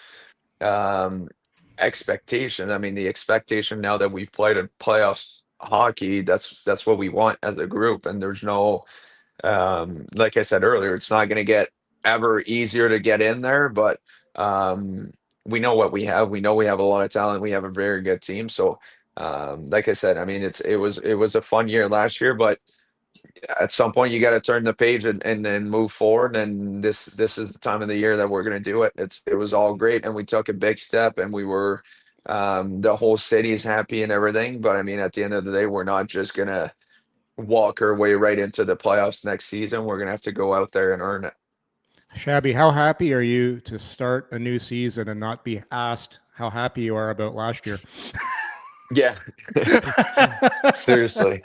expectation. I mean, the expectation now that we've played in playoffs hockey, that's what we want as a group. And there's no, like I said earlier, it's not going to get ever easier to get in there, but we know what we have. We know we have a lot of talent. We have a very good team. So like I said, I mean, it was a fun year last year, but at some point you got to turn the page and then move forward. And this is the time of the year that we're going to do it. It was all great, and we took a big step, and we were the whole city is happy and everything. But I mean, at the end of the day, we're not just going to walk our way right into the playoffs next season. We're going to have to go out there and earn it. Shabby, how happy are you to start a new season and not be asked how happy you are about last year? Yeah, seriously.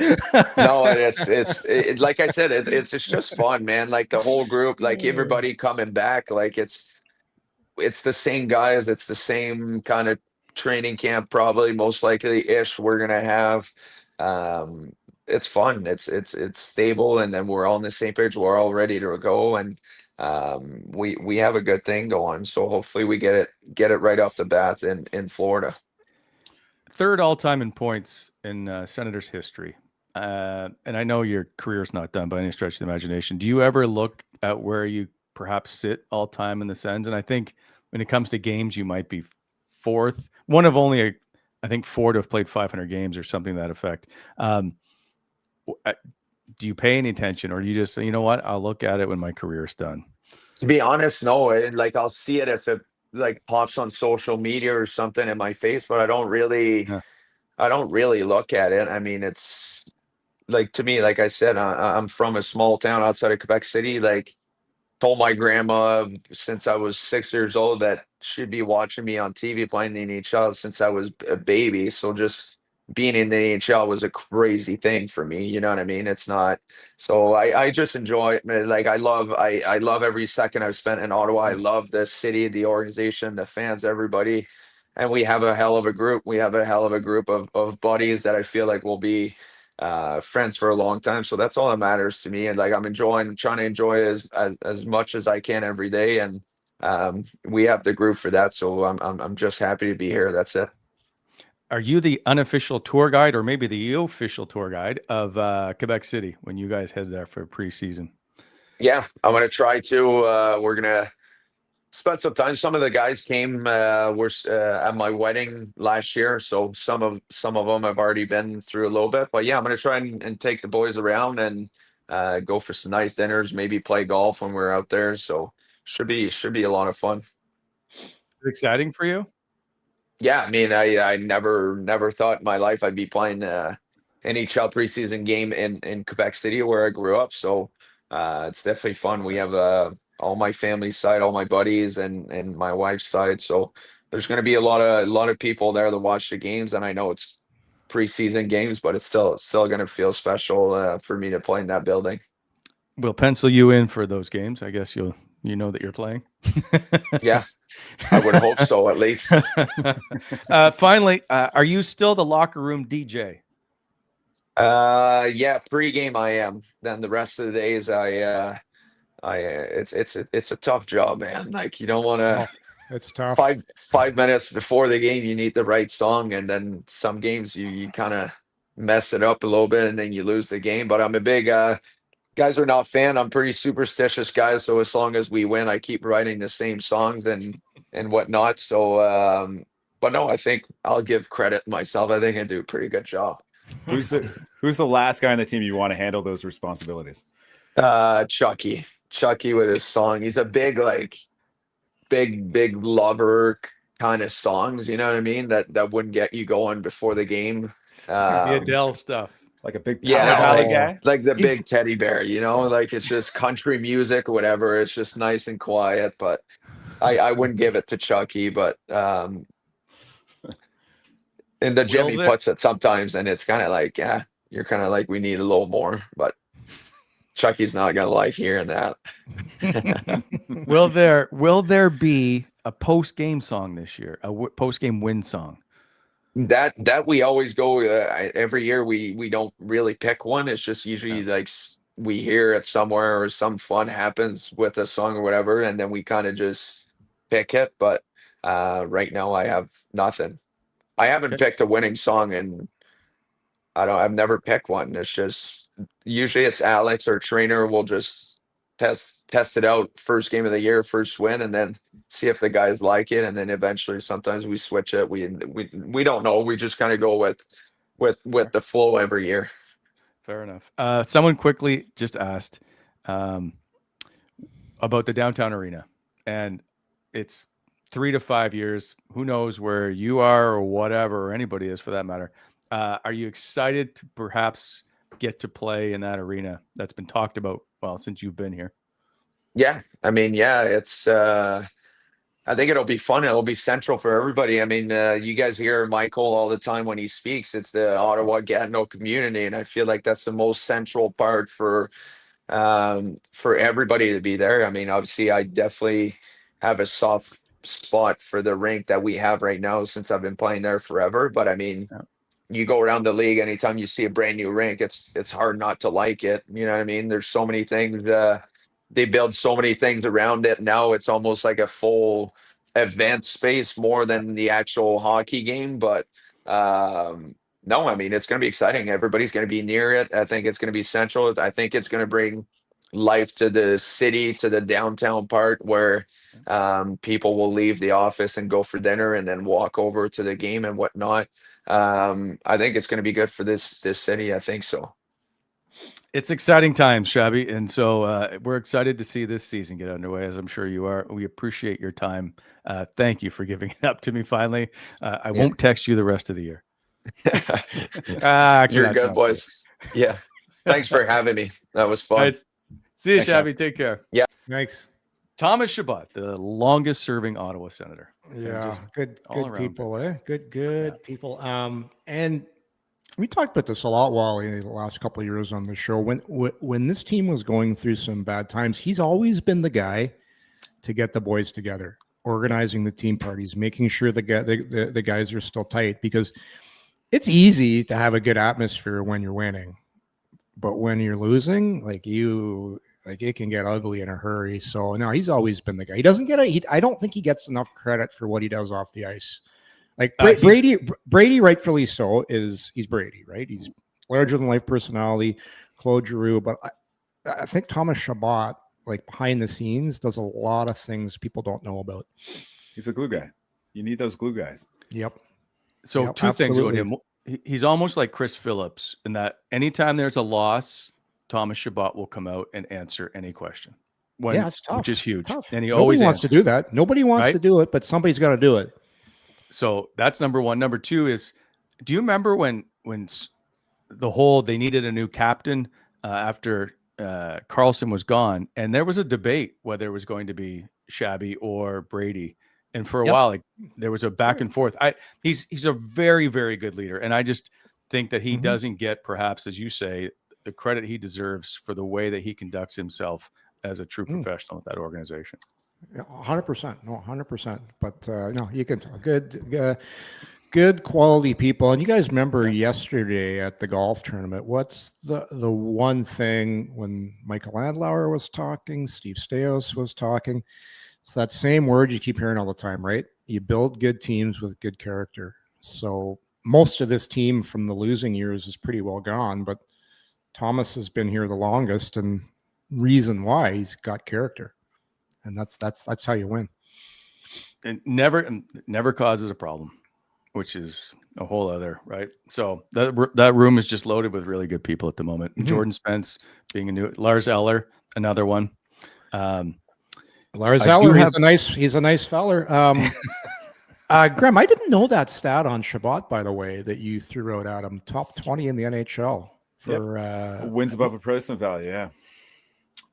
No, it's like I said, it's just fun, man. Like the whole group, like everybody coming back, like it's the same guys. It's the same kind of training camp, probably most likely ish we're gonna have. Um, it's fun. It's stable, and then we're all on the same page. We're all ready to go, and we have a good thing going. So hopefully we get it right off the bat in Florida. Third all time in points in Senators history. And I know your career's not done by any stretch of the imagination. Do you ever look at where you perhaps sit all time in the Sens? And I think when it comes to games, you might be fourth, one of only, I think, four to have played 500 games or something to that effect. Do you pay any attention, or do you just say, you know what, I'll look at it when my career's done? To be honest, no. Like I'll see it if it like pops on social media or something in my face, but I don't really look at it. I mean, it's like, to me, like I said, I'm from a small town outside of Quebec City. Like, told my grandma since I was 6 years old that she'd be watching me on TV playing the NHL since I was a baby. So just being in the NHL was a crazy thing for me. You know what I mean? It's not. So I just enjoy it. Man. Like I love every second I've spent in Ottawa. I love the city, the organization, the fans, everybody. And we have a hell of a group. We have a hell of a group of buddies that I feel like will be friends for a long time. So that's all that matters to me. And like I'm trying to enjoy as much as I can every day. And we have the group for that. So I'm just happy to be here. That's it. Are you the unofficial tour guide, or maybe the official tour guide of Quebec City when you guys head there for preseason? Yeah, I'm gonna try to. We're gonna spend some time. Some of the guys came were at my wedding last year, so some of them have already been through a little bit. But yeah, I'm gonna try and take the boys around and go for some nice dinners, maybe play golf when we're out there. So should be a lot of fun. Exciting for you? Yeah, I mean, I never thought in my life I'd be playing NHL preseason game in Quebec City where I grew up. So it's definitely fun. We have all my family's side, all my buddies, and my wife's side. So there's going to be a lot of people there to watch the games, and I know it's preseason games, but it's still going to feel special for me to play in that building. We'll pencil you in for those games. I guess you know that you're playing. Yeah, I would hope so, at least. Finally, are you still the locker room DJ? Yeah, pregame I am. Then the rest of the days it's a tough job, man. Like you don't want to. It's tough. 5 minutes before the game, you need the right song, and then some games you kind of mess it up a little bit, and then you lose the game. But I'm a big guys are not fan. I'm pretty superstitious guy, so as long as we win, I keep writing the same songs and whatnot. So, but no, I think I'll give credit myself. I think I do a pretty good job. Who's the last guy on the team you want to handle those responsibilities? Chucky with his song. He's a big lover kind of songs. You know what I mean? That wouldn't get you going before the game. The Adele stuff. Like a big guy, like the big teddy bear, you know, like it's just country music or whatever. It's just nice and quiet, but I wouldn't give it to Chucky, but and the Jimmy puts it sometimes, and it's kind of like, yeah, you're kind of like, we need a little more, but Chucky's not gonna like hearing that. Will there be a post game song this year, a post game win song? That we always go every year. We don't really pick one. It's just usually like we hear it somewhere or some fun happens with a song or whatever, and then we kind of just pick it. But right now I have nothing. I haven't picked a winning song, and I've never picked one. It's just usually it's Alex or trainer will just test it out first game of the year, first win, and then see if the guys like it, and then eventually sometimes we switch it. We don't know. We just kind of go with the flow every year. Fair enough. Someone quickly just asked about the downtown arena, and it's 3 to 5 years. Who knows where you are or whatever, or anybody is for that matter. Are you excited to perhaps get to play in that arena that's been talked about, well, since you've been here? Yeah. I mean, yeah, it's, I think it'll be fun. It'll be central for everybody. I mean, you guys hear Michael all the time when he speaks. It's the Ottawa Gatineau community, and I feel like that's the most central part for everybody to be there. I mean, obviously, I definitely have a soft spot for the rink that we have right now since I've been playing there forever. But I mean, Yeah. you go around the league, anytime you see a brand new rink, it's hard not to like it. You know what I mean? There's so many things. They build so many things around it. Now it's almost like a full event space more than the actual hockey game. But no, I mean, it's going to be exciting. Everybody's going to be near it. I think it's going to be central. I think it's going to bring life to the city, to the downtown part where people will leave the office and go for dinner and then walk over to the game and whatnot. I think it's going to be good for this city. I think so. It's exciting times, Shabby, and so we're excited to see this season get underway, as I'm sure you are. We appreciate your time. Thank you for giving it up to me finally. I won't text you the rest of the year. You're good, boys. Yeah. Thanks for having me. That was fun. Right. See you, Thanks, Shabby. guys. Take care. Yeah. Thanks. Thomas Chabot, the longest serving Ottawa senator. Yeah, good people, Good people. And we talked about this a lot, Wally, the last couple of years on the show. When this team was going through some bad times, he's always been the guy to get the boys together, organizing the team parties, making sure the guys are still tight, because it's easy to have a good atmosphere when you're winning, but when you're losing, it can get ugly in a hurry. So no, he's always been the guy. He doesn't get I don't think he gets enough credit for what he does off the ice. Like Brady, rightfully so, he's Brady, right? He's larger than life personality, Claude Giroux. But I think Thomas Chabot, like behind the scenes, does a lot of things people don't know about. He's a glue guy. You need those glue guys. Yep. So two things about him. He's almost like Chris Phillips in that anytime there's a loss, Thomas Chabot will come out and answer any question. It's tough. Which is huge. And he Nobody always wants to do that. Nobody wants to do it, but somebody's got to do it. So that's number one. Number two is, do you remember when they needed a new captain after Carlson was gone, and there was a debate whether it was going to be Shabby or Brady, and for a while there was a back and forth. He's a very, very good leader, and I just think that he doesn't get, perhaps as you say, the credit he deserves for the way that he conducts himself as a true professional with that organization. 100%. No, 100%. But no, you can tell good quality people. And you guys remember yesterday at the golf tournament, what's the one thing when Michael Andlauer was talking, Steve Stais was talking, it's that same word you keep hearing all the time, right? You build good teams with good character. So most of this team from the losing years is pretty well gone, but Thomas has been here the longest, and reason why, he's got character. And that's how you win. And never causes a problem, which is a whole other, right? So that room is just loaded with really good people at the moment. Jordan Spence being Lars Eller, another one. Lars Eller he's a nice feller. Graeme, I didn't know that stat on Chabot, by the way, that you threw out at him. Top 20 in the NHL for wins above replacement value. Yeah.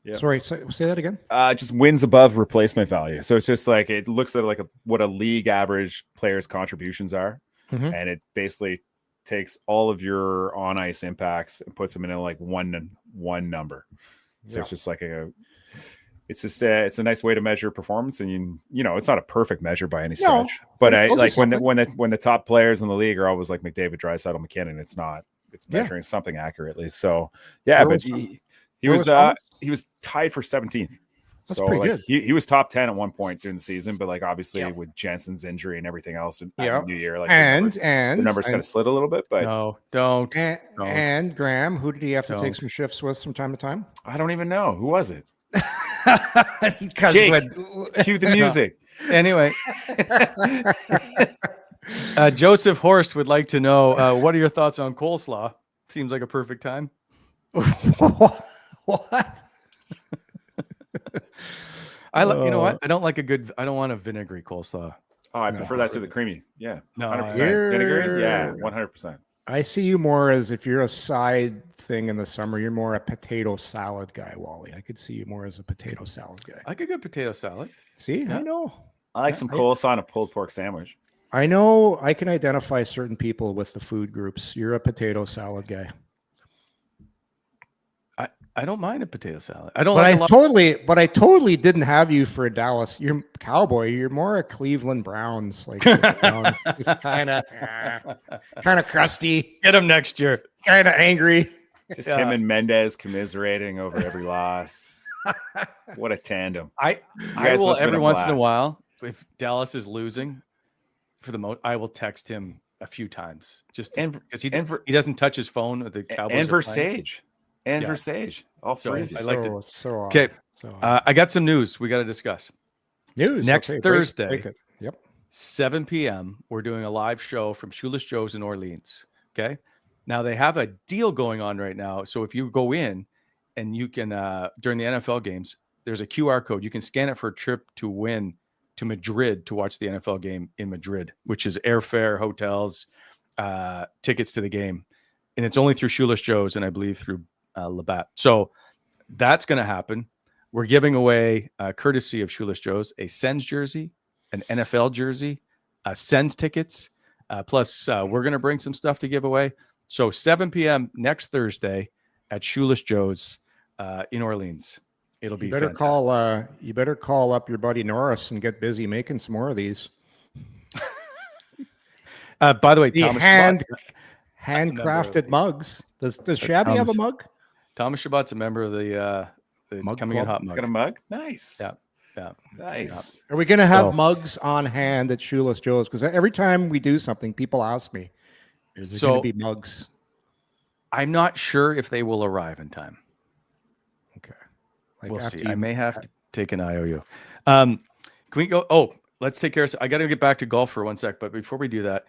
Yeah. Sorry, say that again. Just wins above replacement value. So it's just like, it looks at like what a league average player's contributions are, and it basically takes all of your on ice impacts and puts them in like one number. So it's just like it's a nice way to measure performance, and you know it's not a perfect measure by any stretch. But when the top players in the league are always like McDavid, Draisaitl, McKinnon, it's not. It's measuring something accurately. So but he was tied for 17th. That's so like good. He was top 10 at one point during the season, but like obviously with Jensen's injury and everything else in New Year, like the numbers kind of slid a little bit. But no, don't. And Graeme, who did he have to take some shifts with from time to time? I don't even know. Who was it? Jake, cue the music. Anyway, Joseph Horst would like to know what are your thoughts on coleslaw? Seems like a perfect time. What? You know what? I don't want a vinegary coleslaw. Oh, I prefer that to the creamy. Yeah. No, 100% vinegary. Yeah, 100%. I see you more as, if you're a side thing in the summer, you're more a potato salad guy, Wally. I could see you more as a potato salad guy. I could get potato salad. See, I know. I like some coleslaw and a pulled pork sandwich. I know I can identify certain people with the food groups. You're a potato salad guy. I don't mind a potato salad. I don't But like I totally didn't have you for a Dallas. You're Cowboy. You're more a Cleveland Browns. Like it's kind of crusty. Get him next year. Kind of angry. Just him and Mendez commiserating over every loss. What a tandem. I will every once in a while, if Dallas is losing for the most, I will text him a few times just because he doesn't touch his phone with the Cowboys. And Versage. All three. I like it. So okay. I got some news we got to discuss. Next Thursday. Yep. 7 p.m. We're doing a live show from Shoeless Joe's in Orleans. Okay. Now they have a deal going on right now. So if you go in and you can, during the NFL games, there's a QR code. You can scan it for a trip to win to Madrid to watch the NFL game in Madrid, which is airfare, hotels, tickets to the game. And it's only through Shoeless Joe's and I believe through Labatt. So that's going to happen. We're giving away, courtesy of Shoeless Joe's, a Sens jersey, an NFL jersey, Sens tickets. Plus, we're going to bring some stuff to give away. So 7 p.m. next Thursday at Shoeless Joe's in Orleans. It'll be fantastic. You better call up your buddy Norris and get busy making some more of these. By the way, Thomas handcrafted mugs. Does Shabby have a mug? Thomas Chabot's a member of the Coming In Hot mug. He's got a mug? Nice. Yeah. Nice. Are we going to have mugs on hand at Shoeless Joe's? Because every time we do something, people ask me, is there going to be mugs? I'm not sure if they will arrive in time. Okay. We'll see. I may have to take an IOU. Can we go? Oh, let's take care of. I got to get back to golf for 1 sec. But before we do that,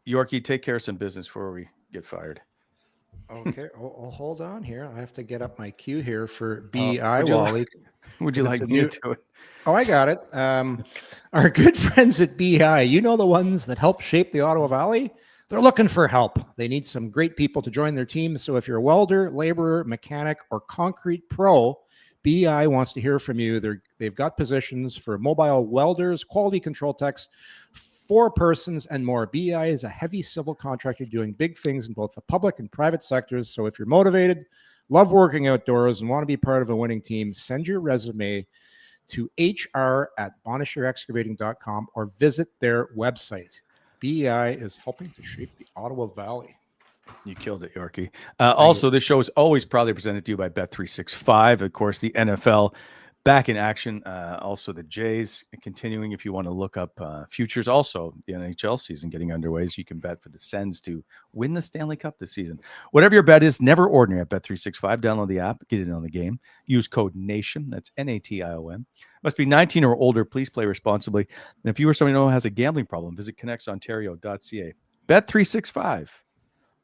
Yorkie, take care of some business before we get fired. Okay. Hold on here. I have to get up my cue here for BI Wally. Would you like me to it? Oh, I got it. Our good friends at BI, you know, the ones that help shape the Ottawa Valley, they're looking for help. They need some great people to join their team. So if you're a welder, laborer, mechanic, or concrete pro, BI wants to hear from you. They've got positions for mobile welders, quality control techs, 4 persons, and more. BI is a heavy civil contractor doing big things in both the public and private sectors. So if you're motivated, love working outdoors, and want to be part of a winning team, send your resume to hr@bonishirexcavating.com or visit their website. BI is helping to shape the Ottawa Valley. You killed it, Yorkie. Also, this show is always proudly presented to you by Bet365. Of course, the NFL back in action. Also, the Jays continuing. If you want to look up futures, also the NHL season getting underway, so you can bet for the Sens to win the Stanley Cup this season. Whatever your bet is, never ordinary at Bet365. Download the app, get in on the game. Use code NATION. That's NATION. Must be 19 or older. Please play responsibly. And if you or someone you know has a gambling problem, visit connectsontario.ca. Bet365.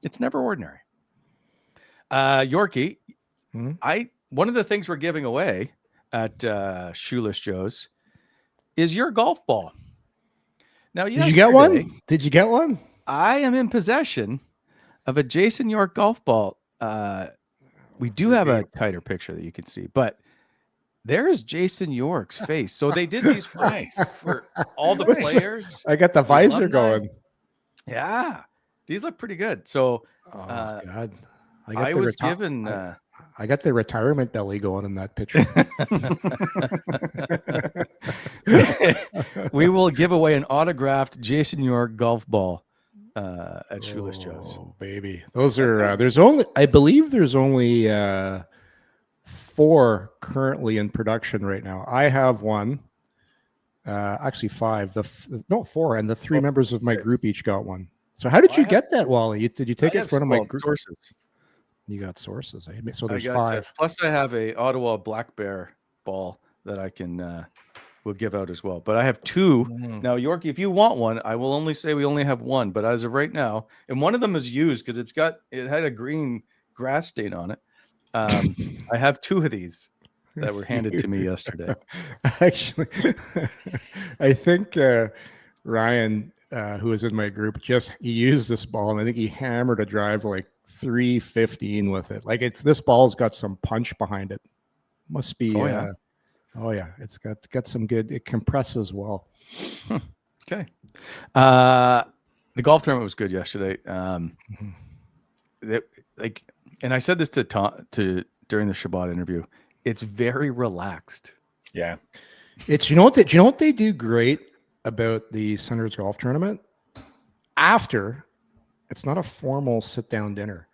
It's never ordinary. Yorkie, one of the things we're giving away at Shoeless Joe's is your golf ball. Now, did you get one? Did you get one? I am in possession of a Jason York golf ball. We do have a tighter picture that you can see, but there's Jason York's face. So they did these for all the players. I got the visor going. Yeah, these look pretty good. So, God, I was given. I got the retirement belly going in that picture. We will give away an autographed Jason York golf ball at Shoeless Joe's. Oh, baby. Those are, I believe there's only 4 currently in production right now. I have one, actually 5, 4, and the 3 members of my group each got one. So how did you get that, Wally? Did you take it from one of my group sources? You got sources. So there's 5. Plus, I have a Ottawa Black Bear ball that I can will give out as well. But I have 2 now. Yorkie, if you want one, I will only say we only have 1. But as of right now, and one of them is used because it had a green grass stain on it. I have 2 of these that were handed to me yesterday. Actually, I think Ryan, who was in my group, he used this ball, and I think he hammered a drive like 315 with it. Like this ball's got some punch behind it. Must be. Oh yeah, it's got some good. It compresses well. Okay. The golf tournament was good yesterday. And I said this to Tom during the Chabot interview. It's very relaxed. Yeah. It's, you know what they do great about the Senators golf tournament? After, it's not a formal sit down dinner.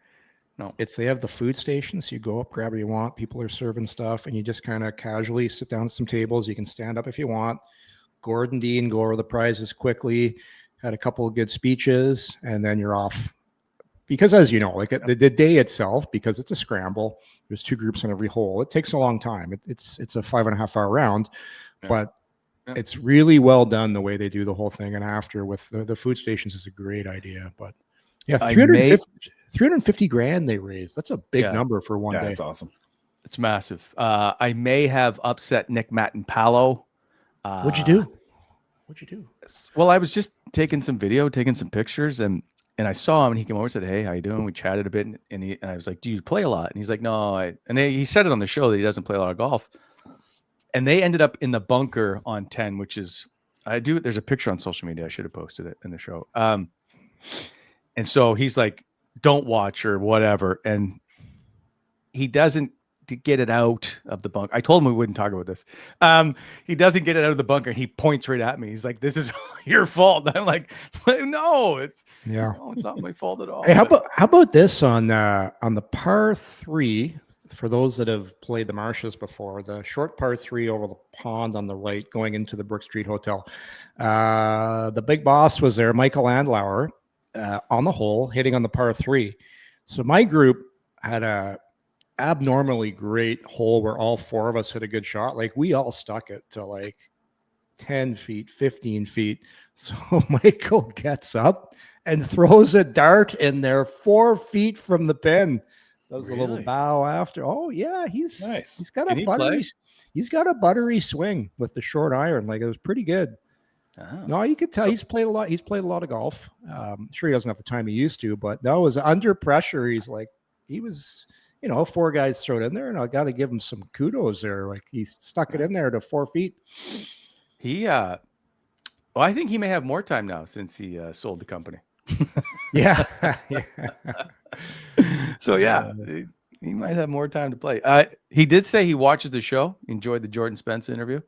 No, they have the food stations. You go up, grab what you want. People are serving stuff, and you just kind of casually sit down at some tables. You can stand up if you want. Gordon Dean go over the prizes quickly, had a couple of good speeches, and then you're off. Because as you know, like the day itself, because it's a scramble, there's 2 groups in every hole. It takes a long time. It's a 5.5 hour round, but it's really well done the way they do the whole thing. And after with the food stations is a great idea. But yeah, 350 grand they raised. That's a big number for one day. That's awesome. It's massive. I may have upset Nick, Matt, and Paolo. What'd you do? Well, I was just taking some pictures, and I saw him, and he came over and said, "Hey, how you doing?" We chatted a bit, and I was like, "Do you play a lot?" And he's like, "No." He said it on the show that he doesn't play a lot of golf. And they ended up in the bunker on 10, which is there's a picture on social media. I should have posted it in the show. And so he's like, "Don't watch," or whatever, and he doesn't get it out of the bunker. I told him we wouldn't talk about this. He doesn't get it out of the bunker. He points right at me. He's like, "This is your fault." And I'm like, "No, it's not my fault at all." Hey, how about this on the par 3? For those that have played the Marshes before, the short par 3 over the pond on the right, going into the Brook Street Hotel. The big boss was there, Michael Andlauer, on the hole, hitting on the par 3. So my group had a abnormally great hole where all 4 of us hit a good shot. Like we all stuck it to like 10 feet, 15 feet. So Michael gets up and throws a dart in there 4 feet from the pin. Does a little bow after. Oh yeah, he's nice. He's got a buttery swing with the short iron. Like it was pretty good. Oh. No, you could tell he's played a lot. He's played a lot of golf. Sure, he doesn't have the time he used to, but no, it was under pressure. He was, 4 guys thrown in there, and I got to give him some kudos there. Like he stuck it in there to 4 feet. I think he may have more time now since he sold the company. Yeah. So he might have more time to play. He did say he watches the show, enjoyed the Jordan Spence interview.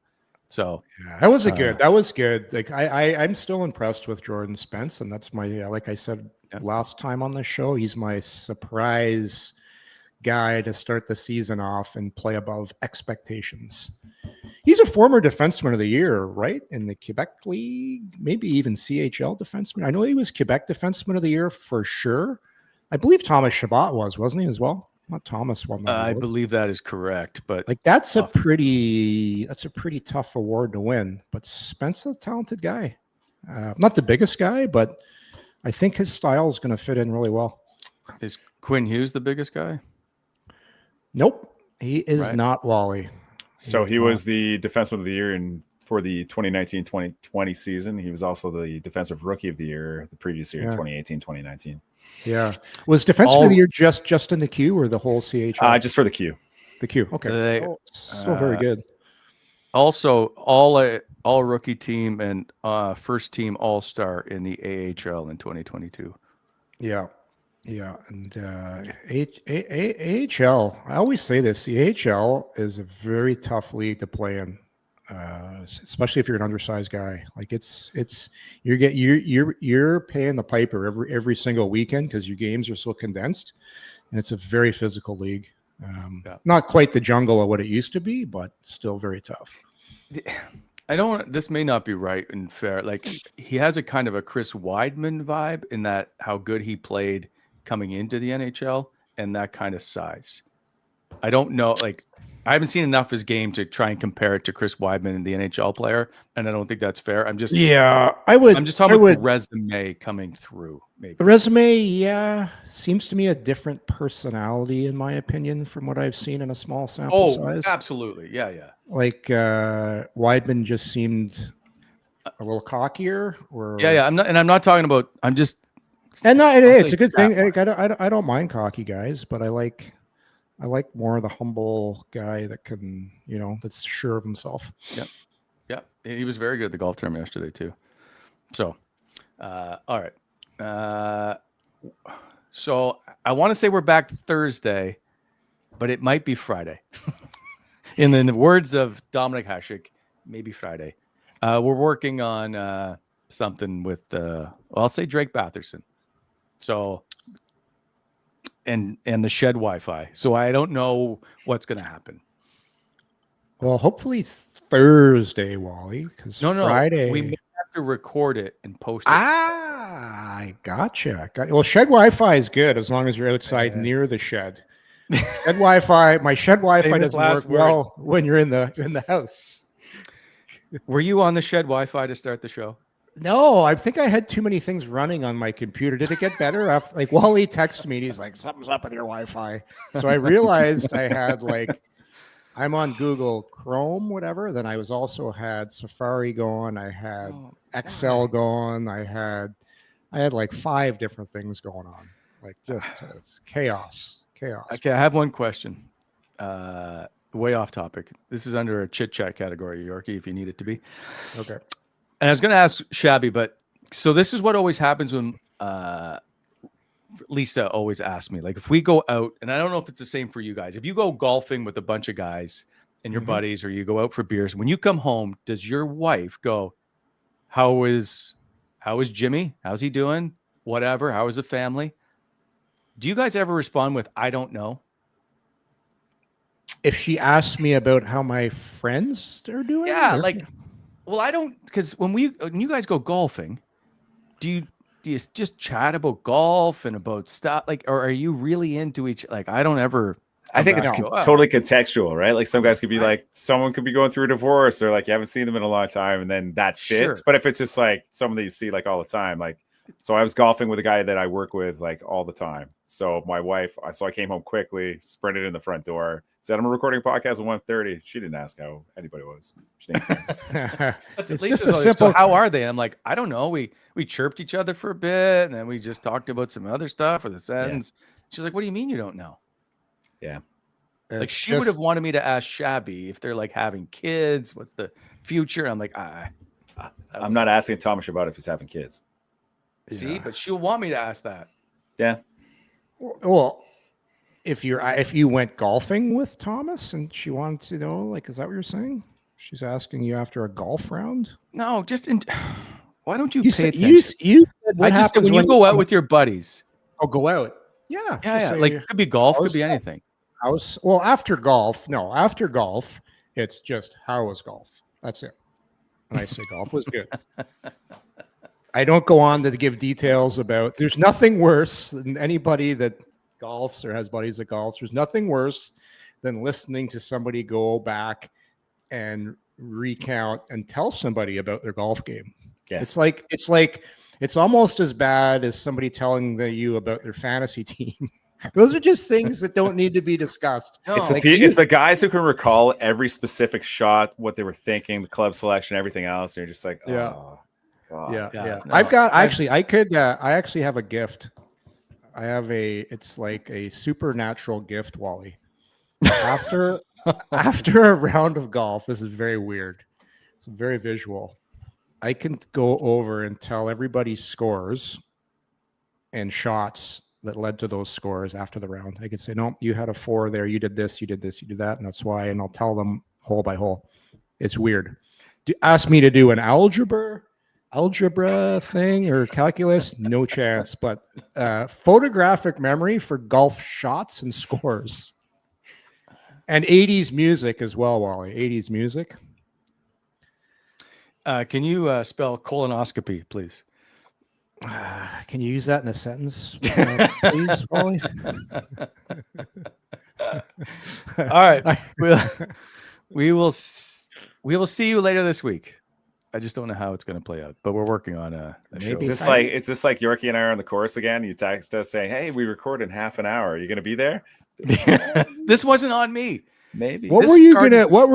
So that was good. Like I'm still impressed with Jordan Spence, and that's my like I said last time on the show, he's my surprise guy to start the season off and play above expectations. He's a former defenseman of the year, right? In the Quebec League, maybe even CHL defenseman. I know he was Quebec defenseman of the year for sure. I believe Thomas Chabot wasn't he as well? Not Thomas won that. I believe that is correct, but like that's a pretty tough award to win. But Spence is a talented guy. Not the biggest guy, but I think his style is going to fit in really well. Is Quinn Hughes the biggest guy? Nope, he is not Wally. So he was the defenseman of the year for the 2019-2020 season. He was also the defensive rookie of the year the previous year in 2018-2019. Yeah. Was defenseman of the year just in the queue or the whole CHL? Just for the queue. The queue. Okay. Still very good. Also, all rookie team and first team all-star in the AHL in 2022. Yeah. Yeah, and AHL. I always say this: the AHL is a very tough league to play in, especially if you're an undersized guy. Like you're paying the piper every single weekend because your games are so condensed, and it's a very physical league. Not quite the jungle of what it used to be, but still very tough. This may not be right and fair. Like he has a kind of a Chris Weidman vibe in that how good he played coming into the NHL and that kind of size. I don't know. Like I haven't seen enough of his game to try and compare it to Chris Weidman and the NHL player. And I don't think that's fair. I'm just talking about the resume coming through. Maybe the resume, seems to me a different personality in my opinion from what I've seen in a small sample size. Absolutely. Yeah. Like Weidman just seemed a little cockier I'm not talking about, it's a good thing. I don't mind cocky guys, but I like more of the humble guy that can, that's sure of himself. Yeah. He was very good at the golf tournament yesterday too. So, all right. So I want to say we're back Thursday, but it might be Friday. In the words of Dominic Hasek, maybe Friday. We're working on something with, I'll say Drake Batherson. So, and the shed Wi-Fi. So I don't know what's going to happen. Well, hopefully Thursday, Wally, because Friday. We may have to record it and post it. I gotcha. Well, shed Wi-Fi is good as long as you're outside near the shed. Shed Wi-Fi, my shed Wi-Fi doesn't work well when you're in the house. Were you on the shed Wi-Fi to start the show? No, I think I had too many things running on my computer. Did it get better? Like Wally texted me, and he's like, "Something's up with your Wi-Fi." So I realized I had I'm on Google Chrome, whatever. Then I also had Safari going. I had Excel going. I had like 5 different things going on. Like just it's chaos. Okay, I have one question. Way off topic. This is under a chit chat category, Yorkie, if you need it to be. Okay. And I was going to ask Shabby, but so this is what always happens when Lisa always asks me, like if we go out, and I don't know if it's the same for you guys. If you go golfing with a bunch of guys and your buddies, or you go out for beers, when you come home, does your wife go, how is Jimmy? How's he doing? Whatever. How is the family? Do you guys ever respond with, I don't know? If she asks me about how my friends are doing? Yeah, well, I don't, because when you guys go golfing, do you just chat about golf and about stuff, or are you really into each? I don't ever. I think it's totally contextual, right? Like some guys could be like, someone could be going through a divorce, or like you haven't seen them in a long time, and then that fits. Sure. But if it's just like someone that you see like all the time, so I was golfing with a guy that I work with like all the time. So my wife, I came home quickly, sprinted in the front door, said, I'm recording a podcast at 1:30. She didn't ask how anybody was. She didn't care. It's just a simple. So how are they? And I'm like, I don't know. We chirped each other for a bit, and then we just talked about some other stuff for the Sens. Yeah. She's like, what do you mean you don't know? Yeah. She would have wanted me to ask Shabby if they're like having kids. What's the future? I'm like, I'm not asking Thomas Chabot if he's having kids. See, but she'll want me to ask that. Yeah. Well, if you went golfing with Thomas and she wanted to know, is that what you're saying? She's asking you after a golf round? No, why don't you pay attention? You said what happens when you go out with your buddies. Oh, go out. Yeah. Yeah. It could be golf, could be anything. After golf, it's just how was golf? That's it. And I say golf was good. I don't go on to give details about. There's nothing worse than anybody that golfs or has buddies that golfs. There's nothing worse than listening to somebody go back and recount and tell somebody about their golf game. Yes. It's almost as bad as somebody telling you about their fantasy team. Those are just things that don't need to be discussed. No. It's the guys who can recall every specific shot, what they were thinking, the club selection, everything else. And you're just like, oh. God. Yeah. No, I actually have a gift. It's like a supernatural gift, Wally. After a round of golf, this is very weird. It's very visual. I can go over and tell everybody's scores and shots that led to those scores after the round. I can say, no, you had a 4 there. You did this, you did this, you did that. And that's why, and I'll tell them hole by hole. It's weird. Ask me to do an algebra thing or calculus, no chance. But photographic memory for golf shots and scores, and 80s music as well, Wally. 80s music. Can you spell colonoscopy, please? Can you use that in a sentence, please, Wally? All right, we will see you later this week. I just don't know how it's going to play out, but we're working on a show. Is this like Yorkie and I are on the course again? You text us saying, "Hey, we record in half an hour. Are you going to be there?" This wasn't on me. Maybe. What were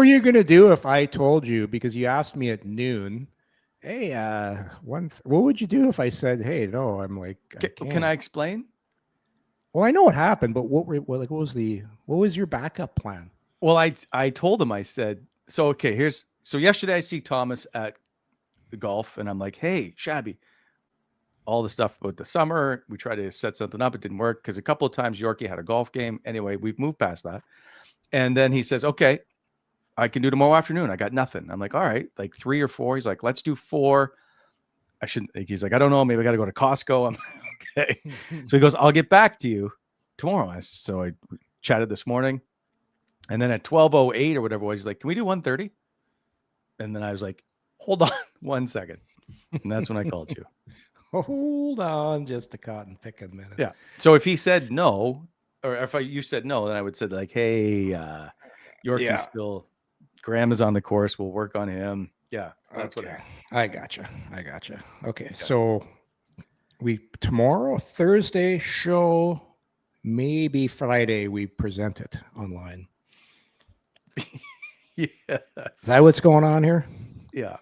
you gonna do if I told you, because you asked me at noon? Hey, what would you do if I said, "Hey, no, I'm like." Can I explain? Well, I know what happened, but what was your backup plan? Well, I told him. I said, so okay. So yesterday I see Thomas at the golf, and I'm like, hey, Shabby, all the stuff about the summer. We tried to set something up. It didn't work because a couple of times Yorkie had a golf game. Anyway, we've moved past that. And then he says, okay, I can do tomorrow afternoon. I got nothing. I'm like, all right, like 3 or 4. He's like, let's do 4. I shouldn't. He's like, I don't know. Maybe I got to go to Costco. I'm like, okay. So he goes, I'll get back to you tomorrow. So I chatted this morning. And then at 12:08 or whatever it was, he's like, can we do 1:30? And then I was like, hold on 1 second. And that's when I called you. Hold on just a cotton picking minute. Yeah. So if he said no, or if you said no, then I would say like, hey, Yorkie's still, Graeme is on the course. We'll work on him. Yeah. That's what I gotcha. Okay. So tomorrow, Thursday show, maybe Friday, we present it online. Yes. Is that what's going on here? Yeah.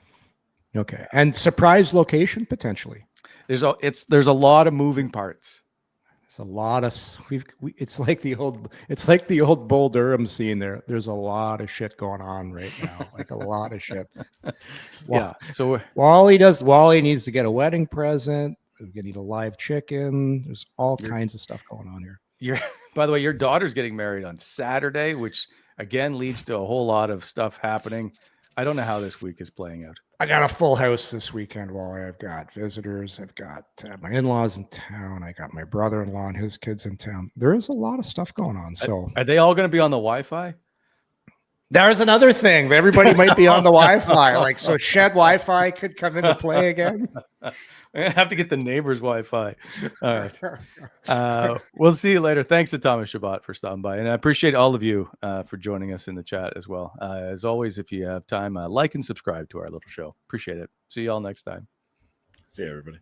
Okay. And surprise location potentially. There's a lot of moving parts. It's a lot of it's like the old Bull Durham scene there. There's a lot of shit going on right now. Like a lot of shit. Yeah. So Wally needs to get a wedding present. We need a live chicken. There's all kinds of stuff going on here. By the way, your daughter's getting married on Saturday, which again leads to a whole lot of stuff happening. I don't know how this week is playing out. I got a full house this weekend, Wally. I've got visitors. I've got my in-laws in town. I got my brother-in-law and his kids in town. There is a lot of stuff going on. So are they all going to be on the Wi-Fi? There's another thing. Everybody might be on the Wi-Fi. Like, so shed Wi-Fi could come into play again. I'm going to have to get the neighbor's Wi-Fi. All right. We'll see you later. Thanks to Thomas Chabot for stopping by. And I appreciate all of you for joining us in the chat as well. As always, if you have time, like and subscribe to our little show. Appreciate it. See you all next time. See you, everybody.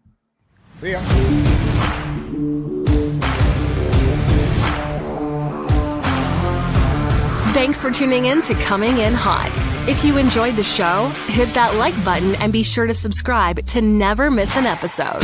See ya. Thanks for tuning in to Coming In Hot. If you enjoyed the show, hit that like button and be sure to subscribe to never miss an episode.